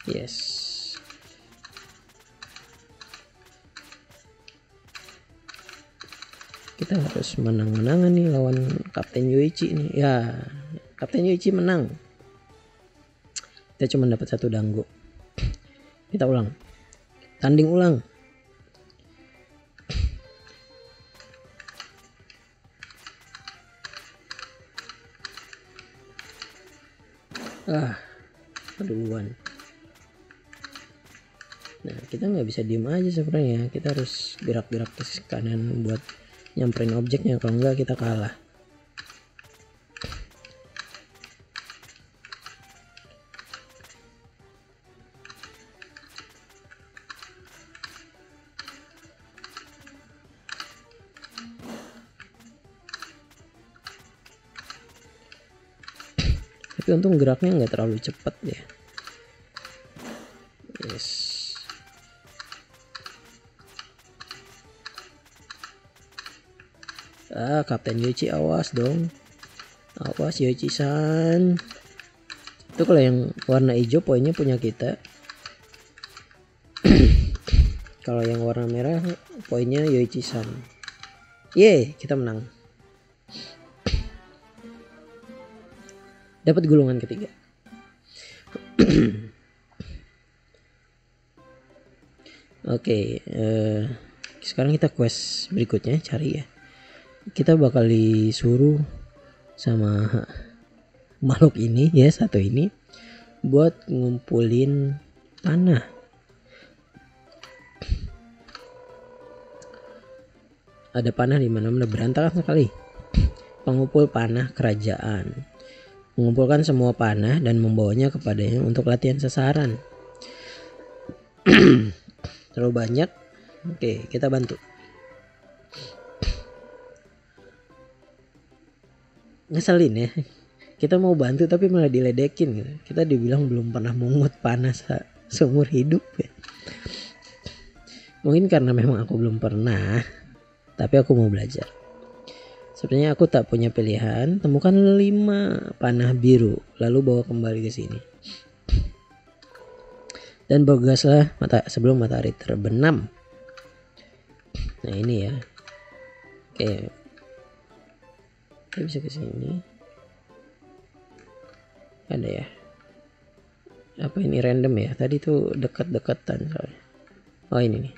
Yes. Kita harus menang-menangan nih lawan Kapten Yoichi nih ya. Kapten Yoichi menang. Kita cuma dapat 1 dango. Kita ulang. Tanding ulang. Duluan. Nah kita nggak bisa diem aja sebenarnya, kita harus gerak-gerak ke kanan buat nyamperin objeknya, kalau enggak kita kalah. Tapi untung geraknya nggak terlalu cepat ya. Yes. Kapten Yoichi, awas dong. Awas Yoichi-san. Itu kalau yang warna hijau poinnya punya kita. Kalau yang warna merah poinnya Yoichi-san. Yeay, kita menang. Dapat gulungan ketiga. Oke, sekarang kita quest berikutnya cari ya. Kita bakal disuruh sama makhluk ini ya, satu ini buat ngumpulin tanah. Ada panah di mana-mana, berantakan sekali. Pengumpul panah kerajaan. Mengumpulkan semua panah dan membawanya kepadanya untuk latihan sasaran. Terlalu banyak. Oke, kita bantu. Ngeselin ya. Kita mau bantu tapi malah diledekin gitu. Kita dibilang belum pernah mungut panah seumur hidup ya. Mungkin karena memang aku belum pernah, tapi aku mau belajar. Sebenarnya aku tak punya pilihan. Temukan 5 panah biru, lalu bawa kembali ke sini. Dan bergaslah sebelum matahari terbenam. Nah ini ya. Oke. Kita bisa ke sini. Ada ya. Apa ini random ya? Tadi tuh dekat-dekatan soalnya. Oh ini nih.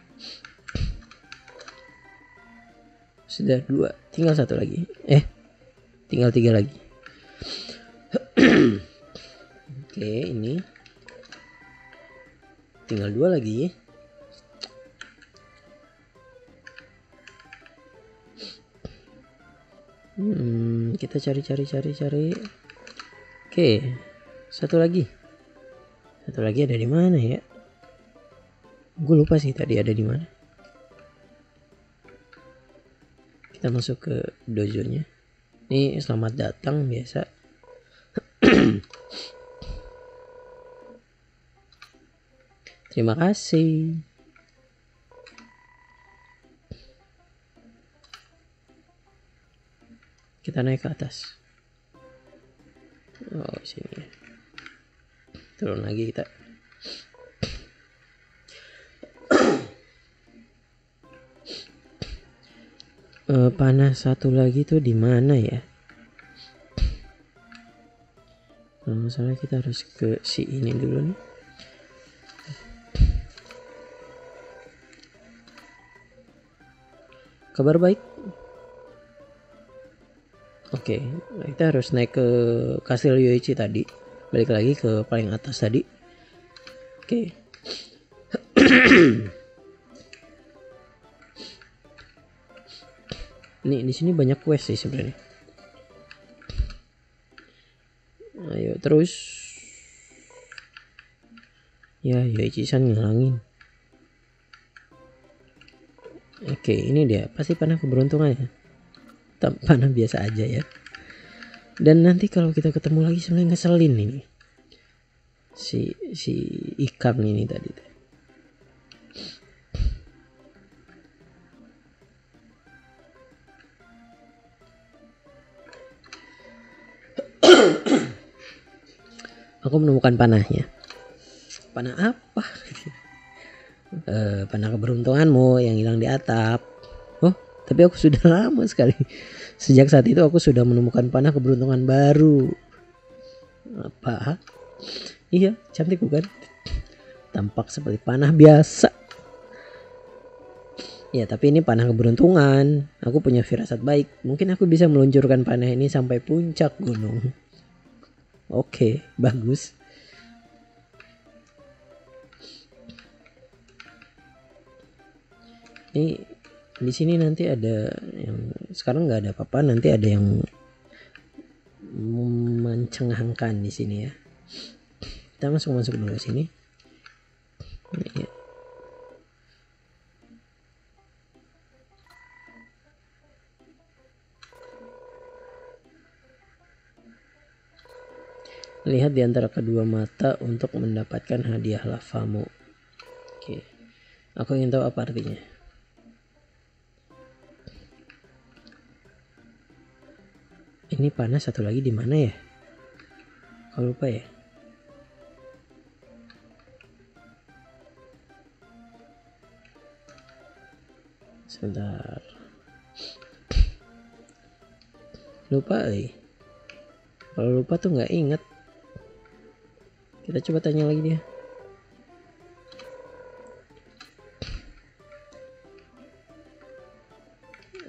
Sudah 2, tinggal 1 lagi. Tinggal 3 lagi. Oke, ini tinggal 2 lagi. Kita cari. Oke, 1 lagi. 1 lagi ada di mana ya? Gue lupa sih tadi ada di mana. Kita masuk ke dojo-nya. Ini selamat datang biasa. Terima kasih. Kita naik ke atas. Oh, sini. Turun lagi kita. Panah 1 lagi tuh di mana ya? Kalau nggak salah kita harus ke si ini dulu nih. Kabar baik. Oke, kita harus naik ke kastil Yoichi tadi. Balik lagi ke paling atas tadi. Oke. Nih di sini banyak quest sih sebenarnya. Ayo terus. Ya Yoichi-san ngilangin. Oke, ini dia. Pasti panah keberuntungan ya. Panah biasa aja ya. Dan nanti kalau kita ketemu lagi sebenarnya ngeselin ini. Si ikan ini tadi. Aku menemukan panahnya. Panah apa? Panah keberuntunganmu yang hilang di atap. Oh, tapi aku sudah lama sekali. Sejak saat itu aku sudah menemukan panah keberuntungan baru. Apa? Iya, cantik bukan? Tampak seperti panah biasa. Ya, tapi ini panah keberuntungan. Aku punya firasat baik. Mungkin aku bisa meluncurkan panah ini sampai puncak gunung. Oke, bagus. Ini di sini nanti ada yang sekarang nggak ada apa-apa, nanti ada yang mencengangkan di sini ya. Kita masuk dulu sini. Ya. Lihat di antara kedua mata untuk mendapatkan hadiah lavamu. Oke. Aku ingin tahu apa artinya. Ini panah satu lagi di mana ya? Kalau lupa ya. Sebentar. Lupa Kalau lupa tuh nggak inget. Kita coba tanya lagi dia.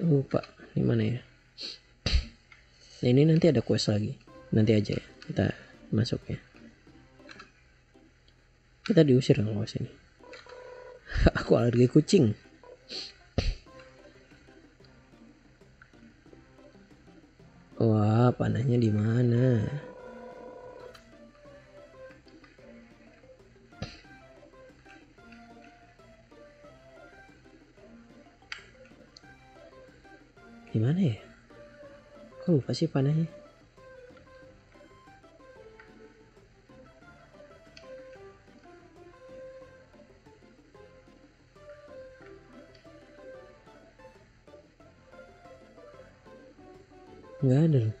Lupa di mana ya. Nah, ini nanti ada quest lagi. Nanti aja ya kita masuk ya. Kita diusir kalau sini. Aku alergi kucing. Wah, panahnya di mana? Di mana ya? Kok lupa sih panahnya? Nggak ada loh.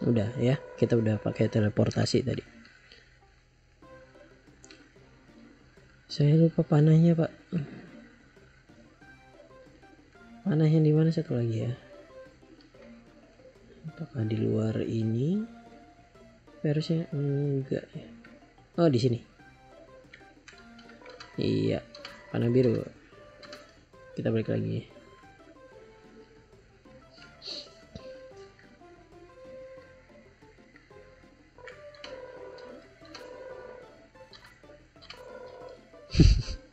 Udah ya, kita udah pakai teleportasi tadi. Saya lupa panahnya, Pak. Panahnya di mana satu lagi ya? Apakah di luar ini? Harusnya enggak ya. Oh, di sini. Iya, panah biru. Kita balik lagi.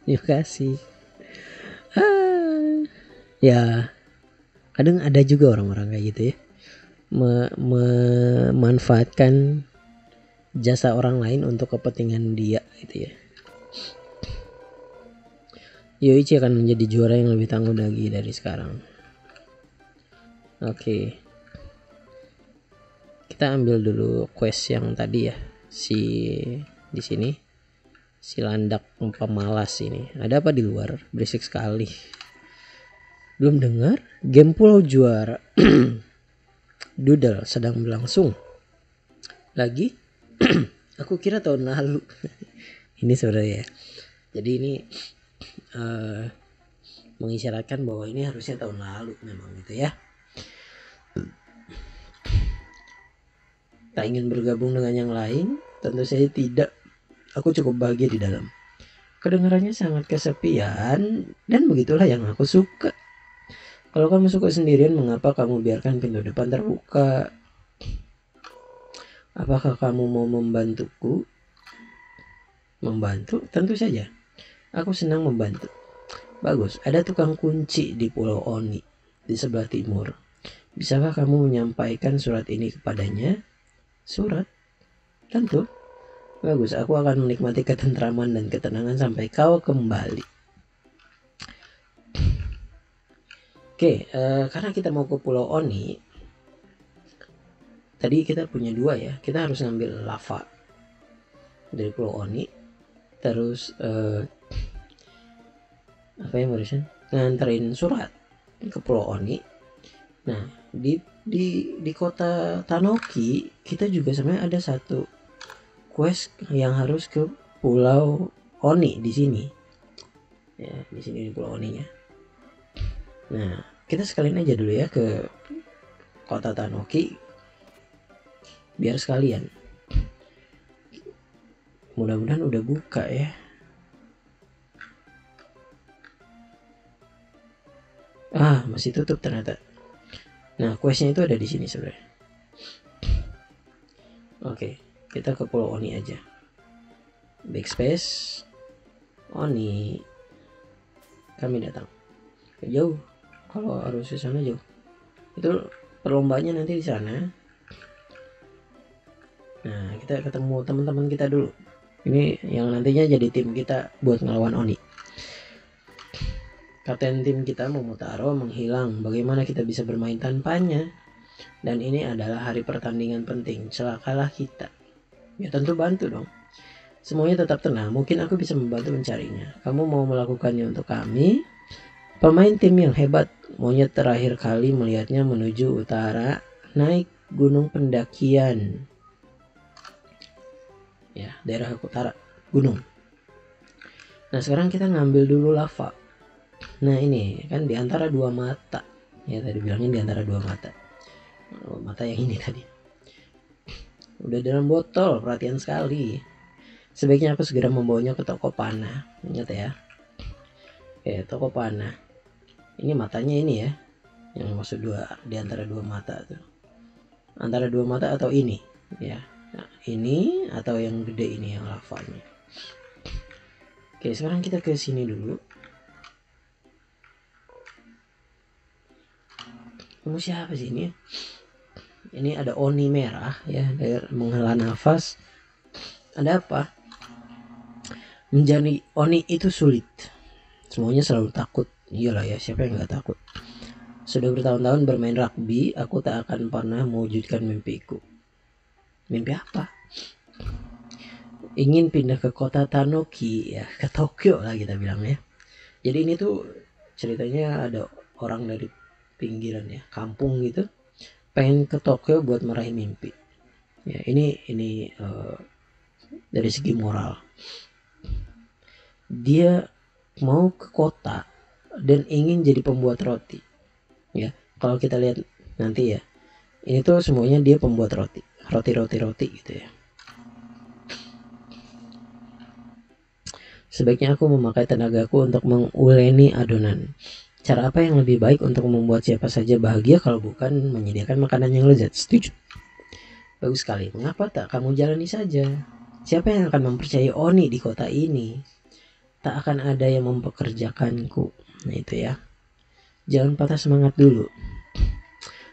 Terima kasih. Ya, kadang ada juga orang-orang kayak gitu ya, memanfaatkan jasa orang lain untuk kepentingan dia gitu ya. Yoichi akan menjadi juara yang lebih tangguh lagi dari sekarang. Oke. Kita ambil dulu quest yang tadi ya. Di sini. Si landak pemalas ini. Ada apa di luar? Berisik sekali. Belum dengar? Game Pulau Juara Doodle sedang berlangsung. Lagi? Aku kira tahun lalu. Ini sebenarnya ya. Jadi ini mengisyaratkan bahwa ini harusnya tahun lalu memang gitu ya. Tak ingin bergabung dengan yang lain? Tentu saja tidak. Aku cukup bahagia di dalam. Kedengarannya sangat kesepian dan begitulah yang aku suka. Kalau kamu suka sendirian, mengapa kamu biarkan pintu depan terbuka? Apakah kamu mau membantuku? Membantu? Tentu saja. Aku senang membantu. Bagus, ada tukang kunci di Pulau Oni di sebelah timur. Bisakah kamu menyampaikan surat ini kepadanya? Surat? Tentu. Bagus, aku akan menikmati ketentraman dan ketenangan sampai kau kembali. Oke, karena kita mau ke Pulau Oni, tadi kita punya dua ya. Kita harus ngambil lava dari Pulau Oni, terus apa yang barusan nganterin surat ke Pulau Oni. Nah, di kota Tanoki kita juga sebenarnya ada satu quest yang harus ke Pulau Oni di sini. Ya, di sini di Pulau Oninya. Nah, kita sekalian aja dulu ya ke kota Tanoki biar sekalian. Mudah-mudahan udah buka ya. Masih tutup ternyata. Nah, questnya itu ada di sini sebenarnya. Oke, kita ke Pulau Oni aja. Backspace. Oni. Kami datang. Jauh. Kalau harus ke sana jauh. Itu perlombanya nanti di sana. Nah, kita ketemu teman-teman kita dulu. Ini yang nantinya jadi tim kita buat ngelawan Oni. Kapten tim kita Momotaro menghilang. Bagaimana kita bisa bermain tanpanya? Dan ini adalah hari pertandingan penting. Celakalah kita. Ya tentu bantu dong. Semuanya tetap tenang. Mungkin aku bisa membantu mencarinya. Kamu mau melakukannya untuk kami? Pemain tim yang hebat. Monyet terakhir kali melihatnya menuju utara, naik gunung pendakian. Ya, daerah utara, gunung. Nah, sekarang kita ngambil dulu lava. Nah, ini kan di antara dua mata. Ya, tadi bilangnya di antara dua mata. Mata yang ini tadi. Udah dalam botol, perhatian sekali. Sebaiknya aku segera membawanya ke toko panah. Ingat ya. Oke, toko panah. Ini matanya ini ya. Yang maksud dua di antara dua mata tuh. Antara dua mata atau ini, ya. Nah, ini atau yang gede ini yang lavanya. Oke, sekarang kita ke sini dulu. Kamu siapa sih ini? Ini ada oni merah ya, dari menghela nafas. Ada apa? Menjadi oni itu sulit. Semuanya selalu takut. Iyalah ya, siapa yang nggak takut? Sudah bertahun-tahun bermain rugby, aku tak akan pernah mewujudkan mimpiku. Mimpi apa? Ingin pindah ke kota Tanoki, ya, ke Tokyo lah kita bilang ya. Jadi ini tuh ceritanya ada orang dari pinggiran ya, kampung gitu, pengen ke Tokyo buat meraih mimpi. Ya, ini dari segi moral. Dia mau ke kota dan ingin jadi pembuat roti. Ya, kalau kita lihat nanti ya, ini tuh semuanya dia pembuat roti gitu ya. Sebaiknya aku memakai tenagaku untuk menguleni adonan. Cara apa yang lebih baik untuk membuat siapa saja bahagia kalau bukan menyediakan makanan yang lezat? Setuju. Bagus sekali. Mengapa tak kamu jalani saja? Siapa yang akan mempercayai Oni di kota ini? Tak akan ada yang mempekerjakanku. Nah itu ya. Jangan patah semangat dulu.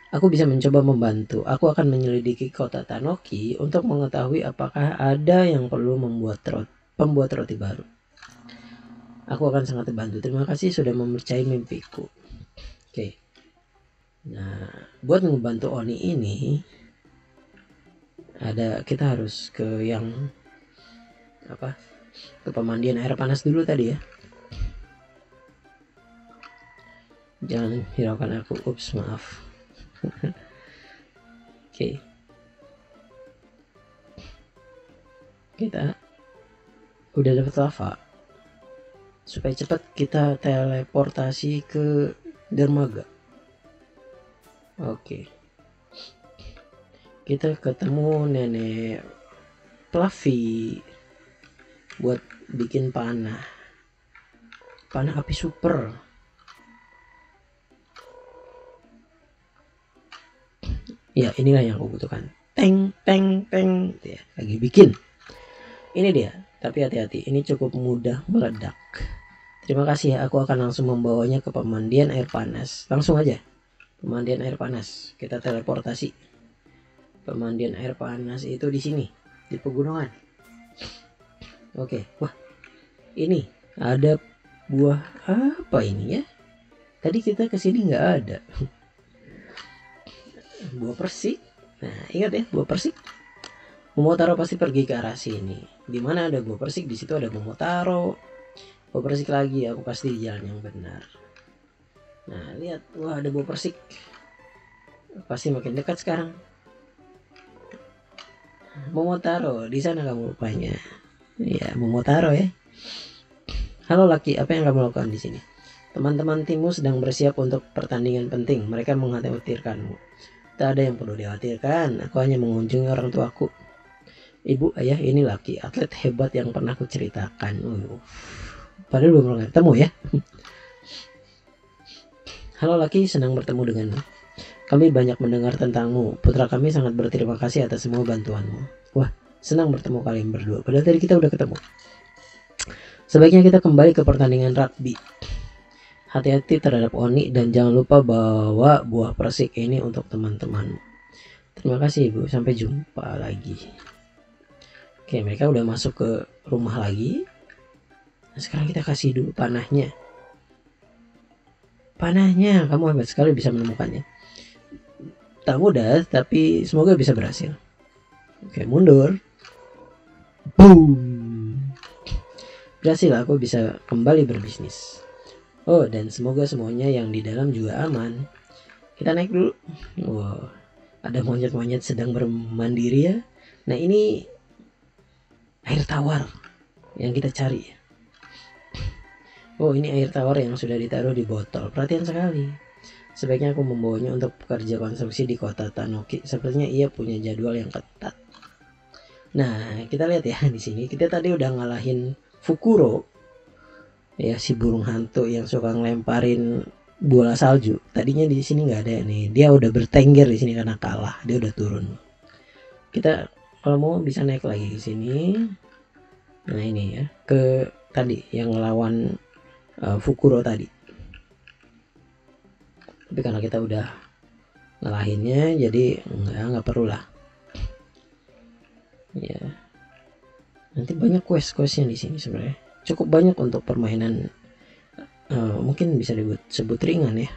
Aku bisa mencoba membantu. Aku akan menyelidiki kota Tanoki untuk mengetahui apakah ada yang perlu pembuat roti baru. Aku akan sangat terbantu. Terima kasih sudah mempercayai mimpiku. Oke. Nah, buat membantu Oni ini, kita harus ke yang apa? Ke pemandian air panas dulu tadi ya. Jangan hiraukan aku. Ups, maaf. Oke. Kita udah dapat lava. Supaya cepat kita teleportasi ke dermaga. Oke. Kita ketemu nenek Fluffy buat bikin panah api super. Ya, inilah yang aku butuhkan. Teng ya, lagi bikin. Ini dia. Tapi hati-hati, ini cukup mudah meledak. Terima kasih ya, aku akan langsung membawanya ke pemandian air panas. Langsung aja. Pemandian air panas. Kita teleportasi. Pemandian air panas itu di sini, di pegunungan. Oke, wah. Ini ada buah apa ini ya? Tadi kita kesini nggak ada. Buah persik. Nah, ingat ya, buah persik. Momotaro pasti pergi ke arah sini. Di mana ada buah persik, di situ ada Momotaro. Buah persik lagi, aku pasti di jalan yang benar. Nah, lihat, wah ada buah persik. Pasti makin dekat sekarang. Momotaro, di sana kamu rupanya. Ya, Momotaro ya. Halo Laki, apa yang kamu lakukan di sini? Teman-teman timmu sedang bersiap untuk pertandingan penting. Mereka mengkhawatirkanmu. Tak ada yang perlu dikhawatirkan. Aku hanya mengunjungi orang tuaku. Ibu, ayah, ini Laki, atlet hebat yang pernah aku ceritakan. Padahal belum pernah ketemu ya. Halo Laki, senang bertemu denganmu. Kami banyak mendengar tentangmu. Putra kami sangat berterima kasih atas semua bantuanmu. Wah, senang bertemu kalian berdua. Padahal tadi kita udah ketemu. Sebaiknya kita kembali ke pertandingan rugby. Hati-hati terhadap Oni dan jangan lupa bawa buah persik ini untuk teman-temanmu. Terima kasih Ibu, sampai jumpa lagi. Oke, mereka udah masuk ke rumah lagi. Nah, sekarang kita kasih dulu panahnya. Panahnya, kamu hebat sekali bisa menemukannya. Tak mudah, tapi semoga bisa berhasil. Oke, mundur. Boom. Berhasil aku bisa kembali berbisnis. Oh, dan semoga semuanya yang di dalam juga aman. Kita naik dulu. Wow, ada monyet-monyet sedang bermandiri ya. Nah, ini air tawar yang kita cari. Oh, ini air tawar yang sudah ditaruh di botol. Perhatian sekali. Sebaiknya aku membawanya untuk pekerja konstruksi di kota Tanoki. Sepertinya ia punya jadwal yang ketat. Nah, kita lihat ya di sini. Kita tadi udah ngalahin Fukuro, ya si burung hantu yang suka ngelemparin bola salju. Tadinya di sini nggak ada nih. Dia udah bertengger di sini karena kalah. Dia udah turun. Kita kalau mau bisa naik lagi ke sini. Nah ini ya ke tadi yang ngelawan Fukuro tadi. Tapi karena kita udah ngalahinnya, jadi nggak perlu lah. Ya. Nanti banyak quest-questnya di sini sebenarnya. Cukup banyak untuk permainan. Mungkin bisa disebut ringan ya.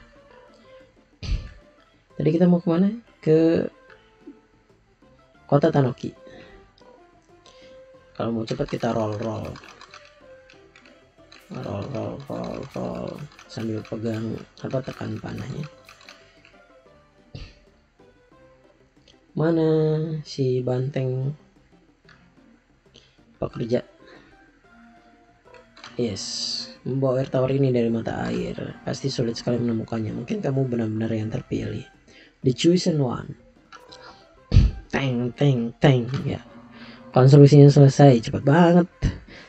Tadi kita mau kemana? Ke kota Tanoki. Kalau mau cepat kita roll sambil pegang tekan panahnya. Mana si banteng pekerja? Yes, membawa air tawar ini dari mata air pasti sulit sekali menemukannya. Mungkin kamu benar-benar yang terpilih, the chosen one. Teng ya. Konstruksinya selesai cepat banget,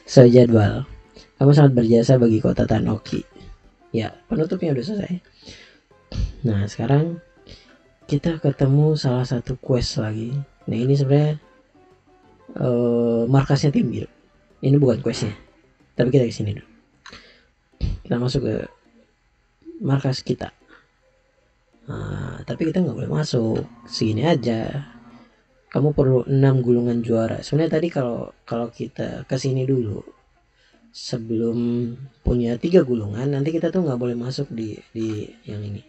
sejadwal. Kamu sangat berjasa bagi kota Tanoki. Ya, penutupnya udah selesai. Nah, sekarang kita ketemu salah satu quest lagi. Nah, ini sebenarnya markasnya tim biru. Ini bukan questnya, tapi kita kesini dulu. Kita masuk ke markas kita. Nah, tapi kita nggak boleh masuk segini aja. Kamu perlu 6 gulungan juara. Sebenarnya tadi kalau kita kesini dulu sebelum punya 3 gulungan, nanti kita tuh nggak boleh masuk di yang ini.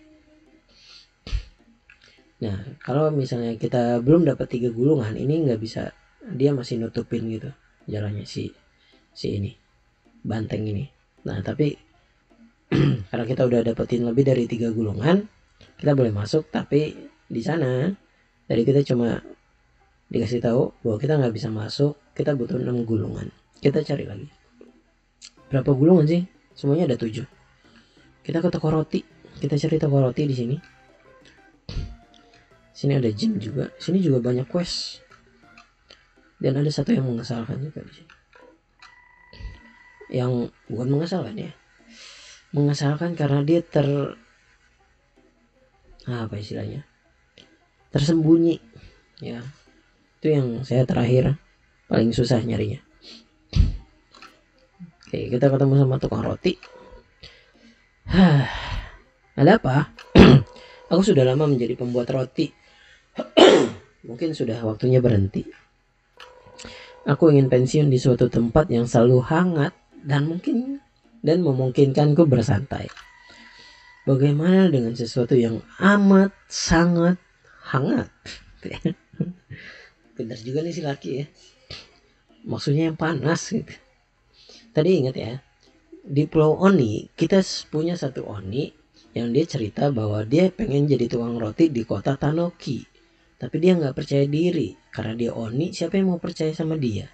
Nah, kalau misalnya kita belum dapat 3 gulungan, ini nggak bisa, dia masih nutupin gitu jalannya si ini banteng ini. Nah, tapi karena kita udah dapetin lebih dari 3 gulungan, kita boleh masuk. Tapi di sana tadi kita cuma dikasih tahu bahwa kita nggak bisa masuk, kita butuh 6 gulungan. Kita cari lagi. Berapa gulungan sih? Semuanya ada 7. Kita ke toko roti. Kita cari toko roti di sini. Sini ada gym juga. Sini juga banyak quest. Dan ada satu yang mengesalkan juga di sini. Yang bukan mengesalkan ya. Mengesalkan karena dia apa istilahnya? Tersembunyi. Ya. Itu yang saya terakhir paling susah nyarinya. Oke, kita ketemu sama tukang roti. Ada apa? Aku sudah lama menjadi pembuat roti. Mungkin sudah waktunya berhenti. Aku ingin pensiun di suatu tempat yang selalu hangat dan memungkinkanku bersantai. Bagaimana dengan sesuatu yang amat sangat hangat? Benar juga nih si laki ya. Maksudnya yang panas gitu. Tadi ingat ya, di Pulau Oni kita punya satu Oni yang dia cerita bahwa dia pengen jadi tukang roti di kota Tanoki. Tapi dia nggak percaya diri karena dia Oni. Siapa yang mau percaya sama dia?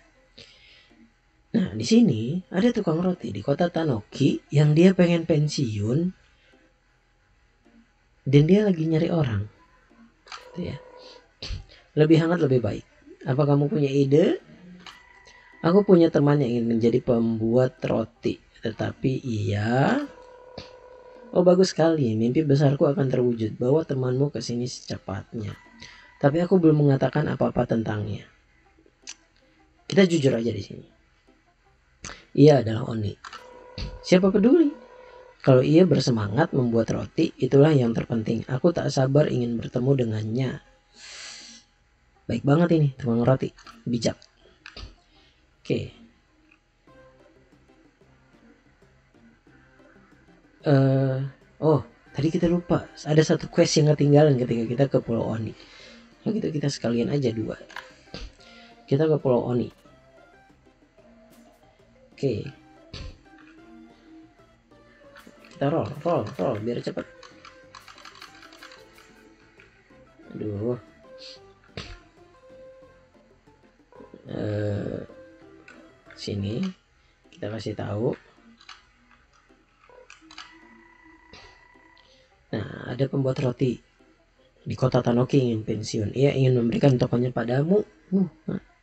Nah, di sini ada tukang roti di kota Tanoki yang dia pengen pensiun dan dia lagi nyari orang. Gitu ya. Lebih hangat lebih baik. Apa kamu punya ide? Aku punya teman yang ingin menjadi pembuat roti, tetapi oh bagus sekali, mimpi besarku akan terwujud, bawa temanmu ke sini secepatnya. Tapi aku belum mengatakan apa-apa tentangnya. Kita jujur aja di sini. Ia adalah Oni. Siapa peduli? Kalau ia bersemangat membuat roti, itulah yang terpenting. Aku tak sabar ingin bertemu dengannya. Baik banget ini, tukang roti, bijak. Oke. Tadi kita lupa. Ada satu quest yang ketinggalan ketika kita ke Pulau Oni. Nah, kita sekalian aja 2. Kita ke Pulau Oni. Oke, kita roll biar cepet. Aduh, sini kita kasih tahu. Nah, ada pembuat roti di kota Tanoki ingin pensiun. Ia ingin memberikan tokonya padamu.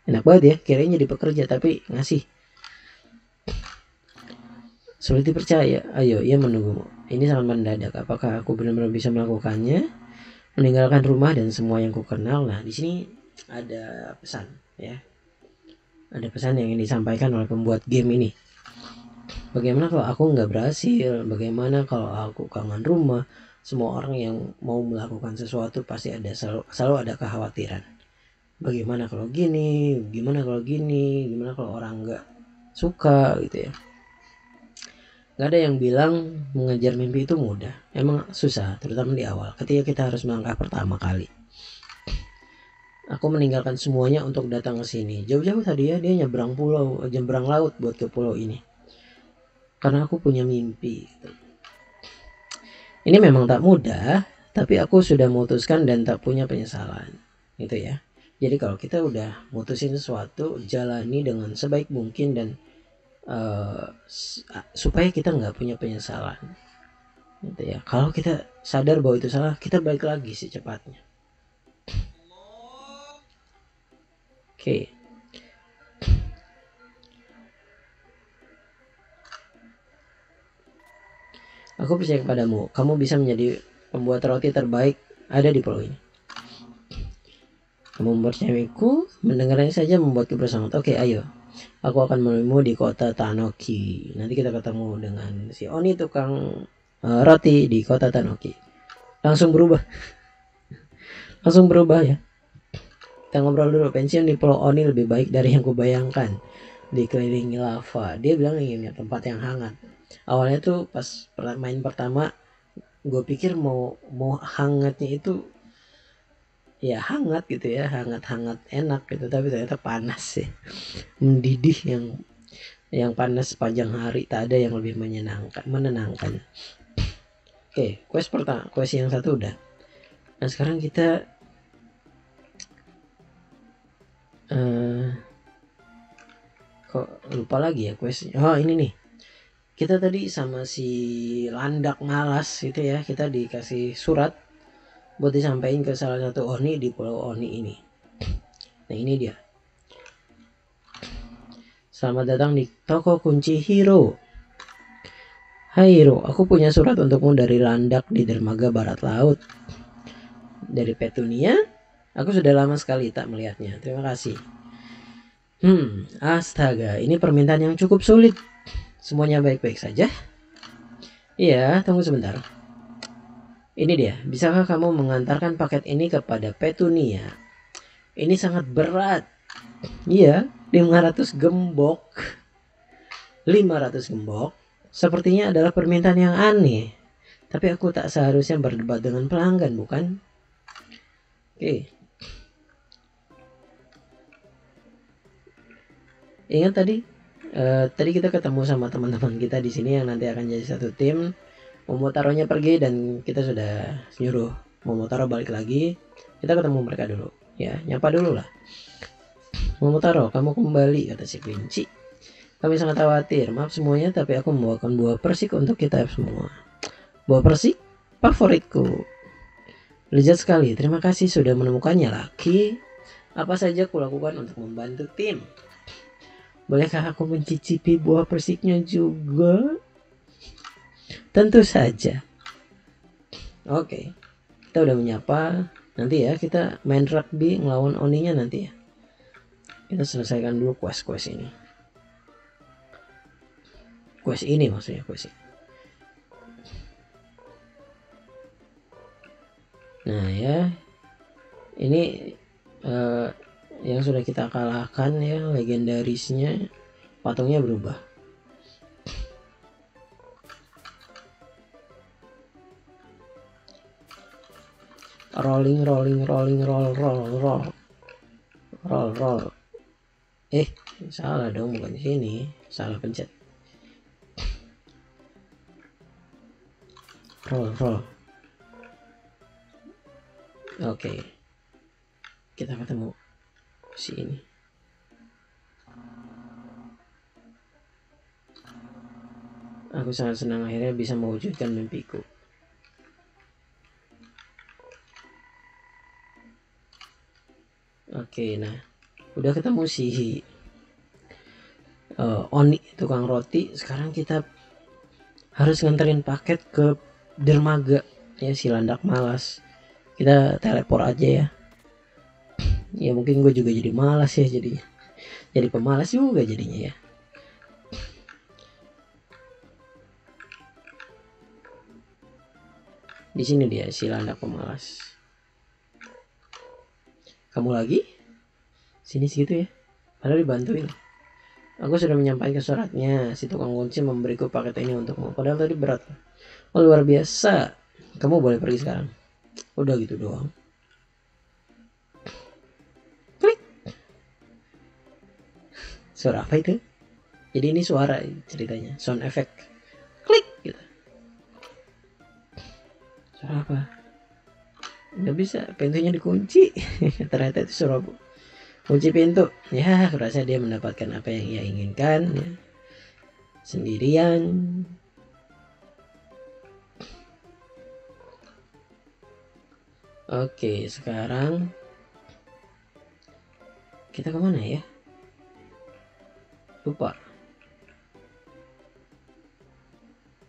Enak banget ya, kirain jadi pekerja tapi ngasih. Sulit dipercaya. Ayo, ia menunggumu. Ini sangat mendadak. Apakah aku benar-benar bisa melakukannya? Meninggalkan rumah dan semua yang kukenal. Nah, di sini ada pesan ya. Ada pesan yang ingin disampaikan oleh pembuat game ini. Bagaimana kalau aku nggak berhasil? Bagaimana kalau aku kangen rumah? Semua orang yang mau melakukan sesuatu pasti ada selalu ada kekhawatiran. Bagaimana kalau gini? Gimana kalau gini? Gimana kalau orang nggak suka gitu ya? Gak ada yang bilang mengejar mimpi itu mudah. Emang susah, terutama di awal. Ketika kita harus melangkah pertama kali. Aku meninggalkan semuanya untuk datang ke sini. Jauh-jauh tadi ya, dia nyebrang laut buat ke pulau ini. Karena aku punya mimpi. Ini memang tak mudah, tapi aku sudah memutuskan dan tak punya penyesalan. Gitu ya. Jadi kalau kita udah mutusin sesuatu, jalani dengan sebaik mungkin dan supaya kita nggak punya penyesalan gitu ya. Kalau kita sadar bahwa itu salah, kita balik lagi secepatnya. Oke. Aku percaya kepadamu, kamu bisa menjadi pembuat roti terbaik ada di pulau ini. Kamu mempercayaiku, mendengarnya saja membuatku bersemangat. Oke, ayo. Aku akan menemuimu di kota Tanoki. Nanti kita ketemu dengan si Oni tukang roti di kota Tanoki. Langsung berubah. Langsung berubah ya. Kita ngobrol dulu. Pensiun di Pulau Oni lebih baik dari yang kubayangkan. Dikelilingi lava. Dia bilang ingin tempat yang hangat. Awalnya tuh pas main pertama, gue pikir mau hangatnya itu ya hangat gitu ya, hangat enak gitu, tapi ternyata panas sih, mendidih, yang panas sepanjang hari, tak ada yang lebih menenangkan. Oke, quest yang satu udah. Nah sekarang kita kok lupa lagi ya questnya. Oh ini nih, kita tadi sama si Landak Malas itu ya, kita dikasih surat buat disampaikan ke salah satu Oni di Pulau Oni ini. Nah ini dia. Selamat datang di toko kunci Hiro. Hai Hiro, aku punya surat untukmu dari Landak di dermaga barat laut. Dari Petunia, aku sudah lama sekali tak melihatnya. Terima kasih. Astaga, ini permintaan yang cukup sulit. Semuanya baik-baik saja? Iya, tunggu sebentar. Ini dia, bisakah kamu mengantarkan paket ini kepada Petunia? Ini sangat berat. Iya, 500 gembok. 500 gembok sepertinya adalah permintaan yang aneh. Tapi aku tak seharusnya berdebat dengan pelanggan, bukan? Oke. Ingat tadi kita ketemu sama teman-teman kita di sini yang nanti akan jadi satu tim. Momotaronya pergi dan kita sudah nyuruh Momotaro balik lagi. Kita ketemu mereka dulu ya, nyapa dulu lah. Momotaro, kamu kembali, kata si kelinci. Kami sangat khawatir, maaf semuanya, tapi aku membawakan buah persik untuk kita semua. Buah persik favoritku. Lezat sekali, terima kasih sudah menemukannya, Laki. Apa saja kulakukan untuk membantu tim? Bolehkah aku mencicipi buah persiknya juga? Tentu saja. Oke, kita udah menyapa. Nanti ya kita main rugby ngelawan Oninya nanti ya. Kita selesaikan dulu quest ini. Quest ini maksudnya quest ini. Nah ya, ini yang sudah kita kalahkan ya, legendarisnya, patungnya berubah. Rolling roll. Salah dong, bukan sini. salah pencet. Roll. Oke. Kita ketemu si ini. Aku sangat senang akhirnya bisa mewujudkan mimpiku. Oke, nah udah ketemu si Oni tukang roti. Sekarang kita harus nganterin paket ke dermaga ya, si Landak Malas. Kita teleport aja ya. Ya mungkin gue juga jadi malas ya, jadi pemalas juga jadinya ya. Di sini dia si Landak pemalas. Kamu lagi? Sini segitu ya. Padahal dibantuin. Aku sudah menyampaikan suratnya. Si tukang kunci memberiku paket ini untukmu. Padahal tadi berat. Oh, luar biasa. Kamu boleh pergi sekarang. Udah gitu doang. Klik. Suara apa itu? Jadi ini suara ceritanya. Sound effect. Klik gitu. Suara apa? Nggak bisa. Pintunya dikunci. Ternyata itu suara kunci pintu. Ya, aku rasa dia mendapatkan apa yang ia inginkan ya. Sendirian. Oke, sekarang kita kemana ya? Lupa.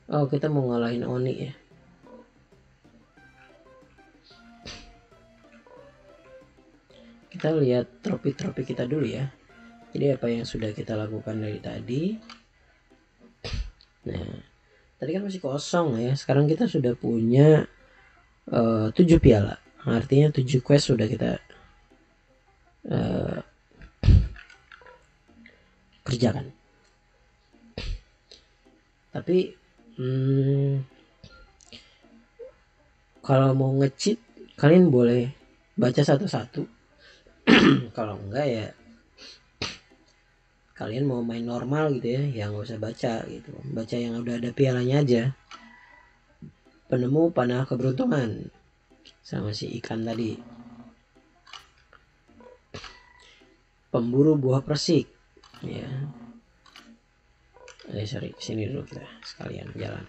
Oh, kita mau ngalahin Oni ya. Kita lihat trofi-trofi kita dulu ya. Jadi apa yang sudah kita lakukan dari tadi. Nah, tadi kan masih kosong ya. Sekarang kita sudah punya 7 piala. Artinya 7 quest sudah kita kerjakan. Tapi kalau mau nge-cheat kalian boleh baca satu-satu. Kalau enggak ya kalian mau main normal gitu ya nggak usah baca gitu. Baca yang udah ada pialanya aja. Penemu panah keberuntungan sama si ikan tadi. Pemburu buah persik ya. Sorry, sini dulu kita sekalian jalan.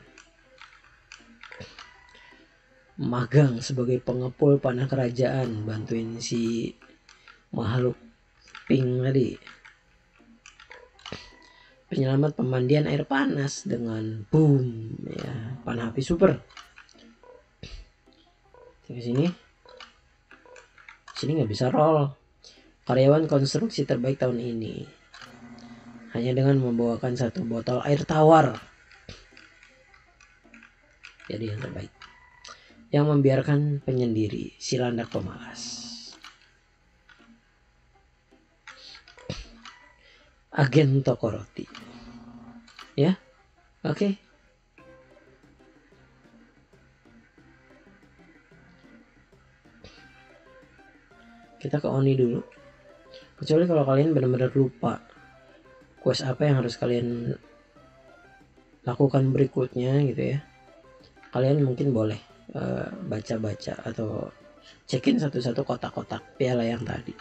Magang sebagai pengepul panah kerajaan, bantuin si makhluk pink tadi. Penyelamat pemandian air panas dengan boom ya, panah api super. Ke sini nggak bisa roll. Karyawan konstruksi terbaik tahun ini hanya dengan membawakan 1 botol air tawar. Jadi yang terbaik. Yang membiarkan penyendiri si Landak pemalas. Agen toko roti. Ya. Oke. Kita ke Oni dulu. Kecuali kalau kalian benar-benar lupa quest apa yang harus kalian lakukan berikutnya gitu ya. Kalian mungkin boleh baca-baca atau cekin satu-satu kotak-kotak piala yang tadi.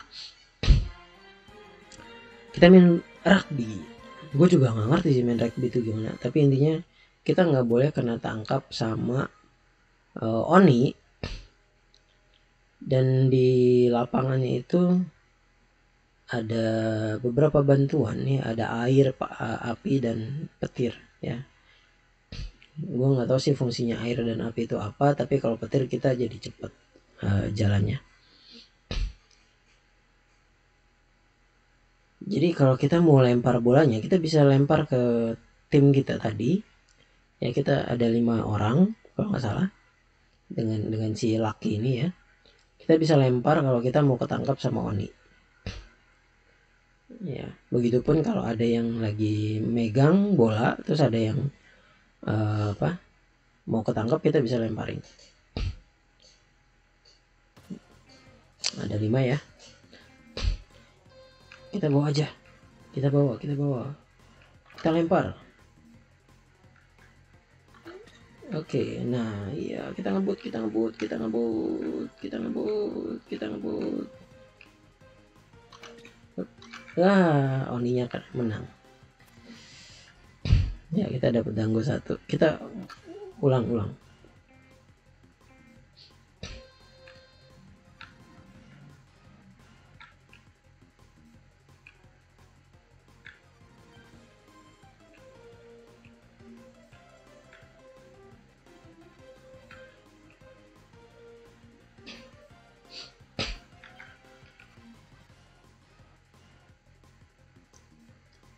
Kita main rugby. Gue juga nggak ngerti sih main rugby itu gimana. Tapi intinya kita nggak boleh kena tangkap sama Oni. Dan di lapangannya itu ada beberapa bantuan nih, ada air, api dan petir ya. Gue nggak tahu sih fungsinya air dan api itu apa, tapi kalau petir kita jadi cepet jalannya. Jadi kalau kita mau lempar bolanya, kita bisa lempar ke tim kita tadi ya. Kita ada 5 orang kalau nggak salah dengan si Lucky ini ya. Kita bisa lempar kalau kita mau ketangkap sama Oni ya. Begitupun kalau ada yang lagi megang bola terus ada yang mau ketangkap, kita bisa lemparin. Ada 5 ya. Kita bawa aja. Kita bawa. kita lempar. Oke, nah iya kita ngebut. Wah, Oninya kan menang. Ya kita dapat Dango 1. Kita ulang.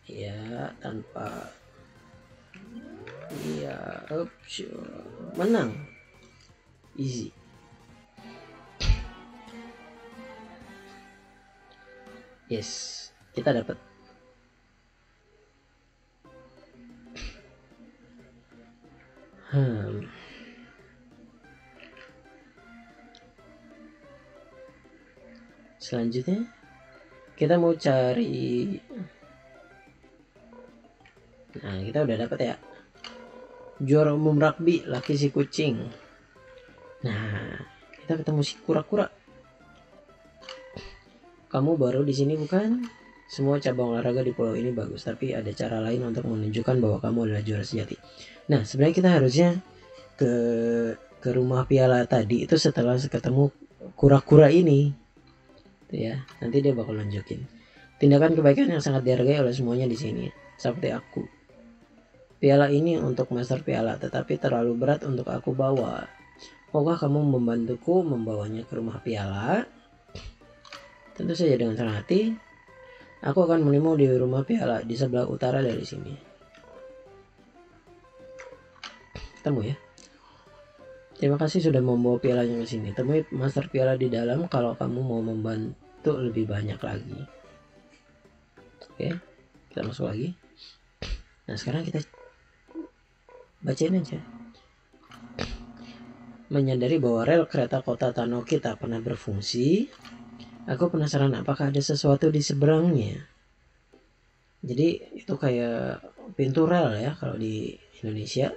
Ya tanpa menang easy. Yes, kita dapat. Selanjutnya kita mau cari. Nah, kita udah dapat ya. Juara umum rugby laki si kucing. Nah, kita ketemu si kura-kura. Kamu baru di sini bukan? Semua cabang olahraga di pulau ini bagus, tapi ada cara lain untuk menunjukkan bahwa kamu adalah juara sejati. Nah, sebenarnya kita harusnya ke rumah piala tadi itu setelah ketemu kura-kura ini. Tuh ya, nanti dia bakal nunjukin tindakan kebaikan yang sangat dihargai oleh semuanya di sini, seperti aku. Piala ini untuk master piala, tetapi terlalu berat untuk aku bawa. Maukah kamu membantuku membawanya ke rumah piala? Tentu saja dengan senang hati. Aku akan menemu di rumah piala di sebelah utara dari sini. Temu ya. Terima kasih sudah membawa pialanya ke sini. Temui master piala di dalam kalau kamu mau membantu lebih banyak lagi. Oke, kita masuk lagi. Nah sekarang kita bacain aja. Menyadari bahwa rel kereta kota Tanoki tak pernah berfungsi, aku penasaran apakah ada sesuatu di seberangnya. Jadi itu kayak pintu rel ya kalau di Indonesia.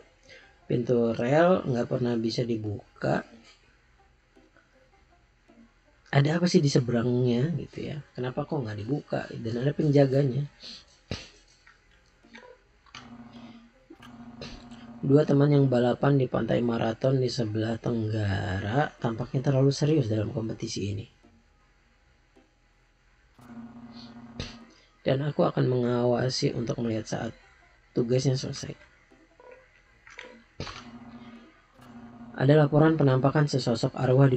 Pintu rel nggak pernah bisa dibuka. Ada apa sih di seberangnya gitu ya? Kenapa kok nggak dibuka? Dan ada penjaganya. Dua teman yang balapan di pantai maraton di sebelah tenggara tampaknya terlalu serius dalam kompetisi ini. Dan aku akan mengawasi untuk melihat saat tugasnya selesai. Ada laporan penampakan sesosok arwah di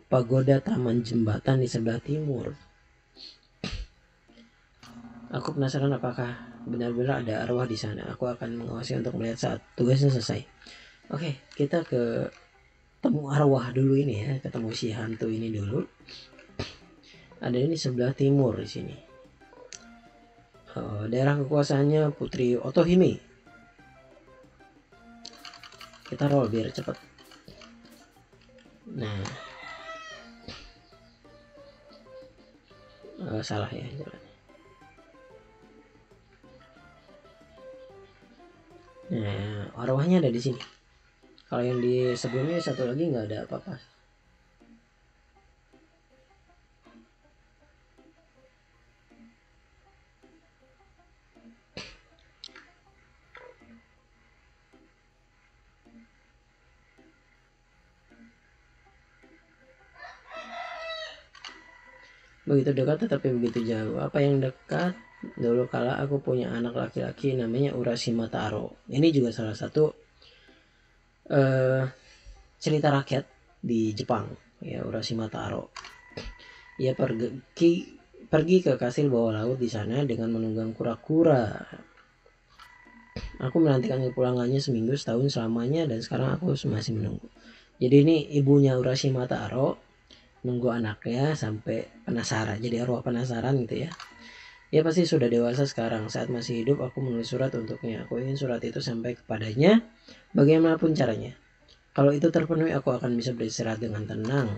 pagoda taman jembatan di sebelah timur. Aku penasaran apakah benar-benar ada arwah di sana. Aku akan mengawasi untuk melihat saat tugasnya selesai. Oke, kita ke temu arwah dulu ini ya, ketemu si hantu ini dulu. Ada ini sebelah timur di sini. Daerah kekuasaannya Putri Otohime. Kita roll biar cepat. Nah, salah ya jalan. Nah, arwahnya ada di sini. Kalau yang di sebelumnya satu lagi nggak ada apa-apa. Begitu dekat tetapi begitu jauh. Apa yang dekat? Dulu kala aku punya anak laki-laki namanya Urashima Taro. Ini juga salah satu cerita rakyat di Jepang ya, Urashima Taro. Ia pergi ke kastil bawah laut di sana dengan menunggang kura-kura. Aku menantikan kepulangannya seminggu, setahun, selamanya, dan sekarang aku masih menunggu. Jadi ini ibunya Urashima Taro nunggu anaknya sampai penasaran, jadi arwah penasaran gitu ya. Dia pasti sudah dewasa sekarang. Saat masih hidup aku menulis surat untuknya. Aku ingin surat itu sampai kepadanya bagaimanapun caranya. Kalau itu terpenuhi aku akan bisa beristirahat dengan tenang.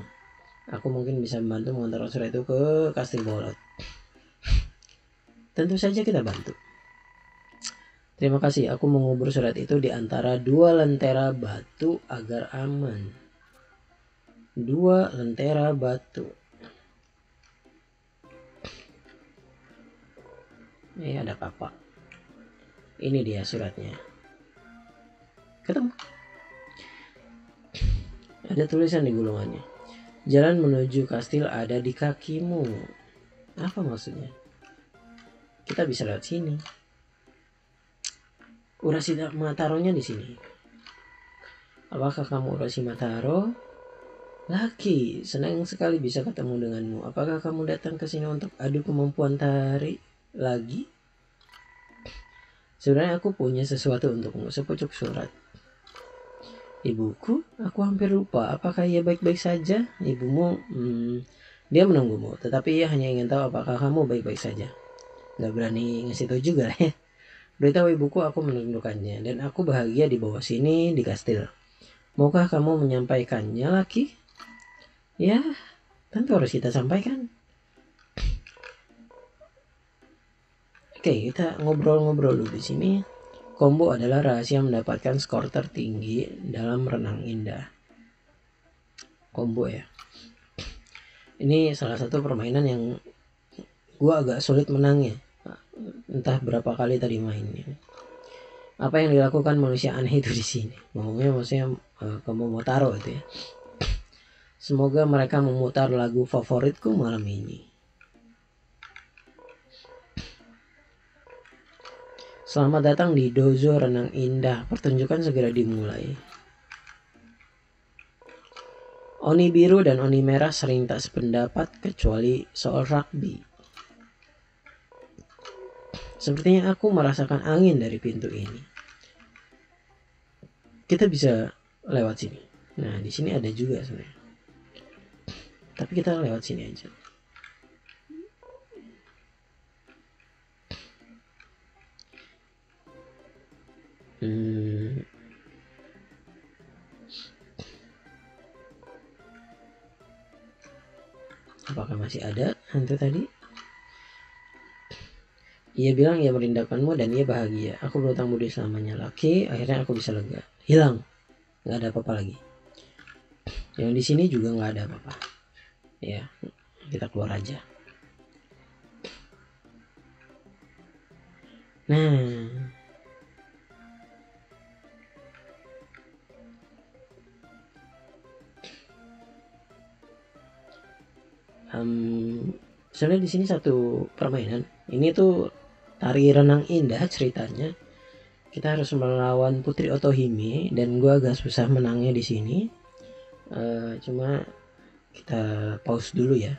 Aku mungkin bisa membantu mengantar surat itu ke kastil bawah laut. Tentu saja kita bantu. Terima kasih, aku mengubur surat itu di antara 2 lentera batu agar aman. 2 lentera batu. Ini ada kapak. Ini dia suratnya. Ketemu. Ada tulisan di gulungannya. Jalan menuju kastil ada di kakimu. Apa maksudnya? Kita bisa lewat sini. Urashimataro-nya di sini. Apakah kamu Urashimataro? Laki, senang sekali bisa ketemu denganmu. Apakah kamu datang ke sini untuk adu kemampuan tarik lagi? Sebenarnya aku punya sesuatu untukmu, sepucuk surat. Ibuku, aku hampir lupa. Apakah ia baik-baik saja? Ibumu, dia menunggumu, tetapi ia hanya ingin tahu apakah kamu baik-baik saja. Gak berani ngasih tahu juga ya. Beritahu ibuku aku merindukannya dan aku bahagia di bawah sini di kastil. Maukah kamu menyampaikannya, Laki? Ya, tentu harus kita sampaikan. Oke, kita ngobrol-ngobrol dulu di sini. Combo adalah rahasia mendapatkan skor tertinggi dalam renang indah. Combo ya. Ini salah satu permainan yang gua agak sulit menangnya. Entah berapa kali tadi mainnya. Apa yang dilakukan manusia aneh itu di sini? Maksudnya Momotaro itu ya. Semoga mereka memutar lagu favoritku malam ini. Selamat datang di Dojo Renang Indah. Pertunjukan segera dimulai. Oni biru dan Oni merah sering tak sependapat kecuali soal rugby. Sepertinya aku merasakan angin dari pintu ini. Kita bisa lewat sini. Nah, di sini ada juga sebenarnya. Tapi kita lewat sini aja. Apakah masih ada hantu tadi? Ia bilang ia merindukanmu dan ia bahagia. Aku berhutang budi selamanya, Laki. Akhirnya aku bisa lega. Hilang. Nggak ada apa-apa lagi. Yang di sini juga nggak ada apa-apa. Ya, kita keluar aja. Nah, sebenarnya di sini satu permainan. Ini tuh tari renang indah ceritanya. Kita harus melawan Putri Otohime dan gue agak susah menangnya di sini. Cuma kita pause dulu ya.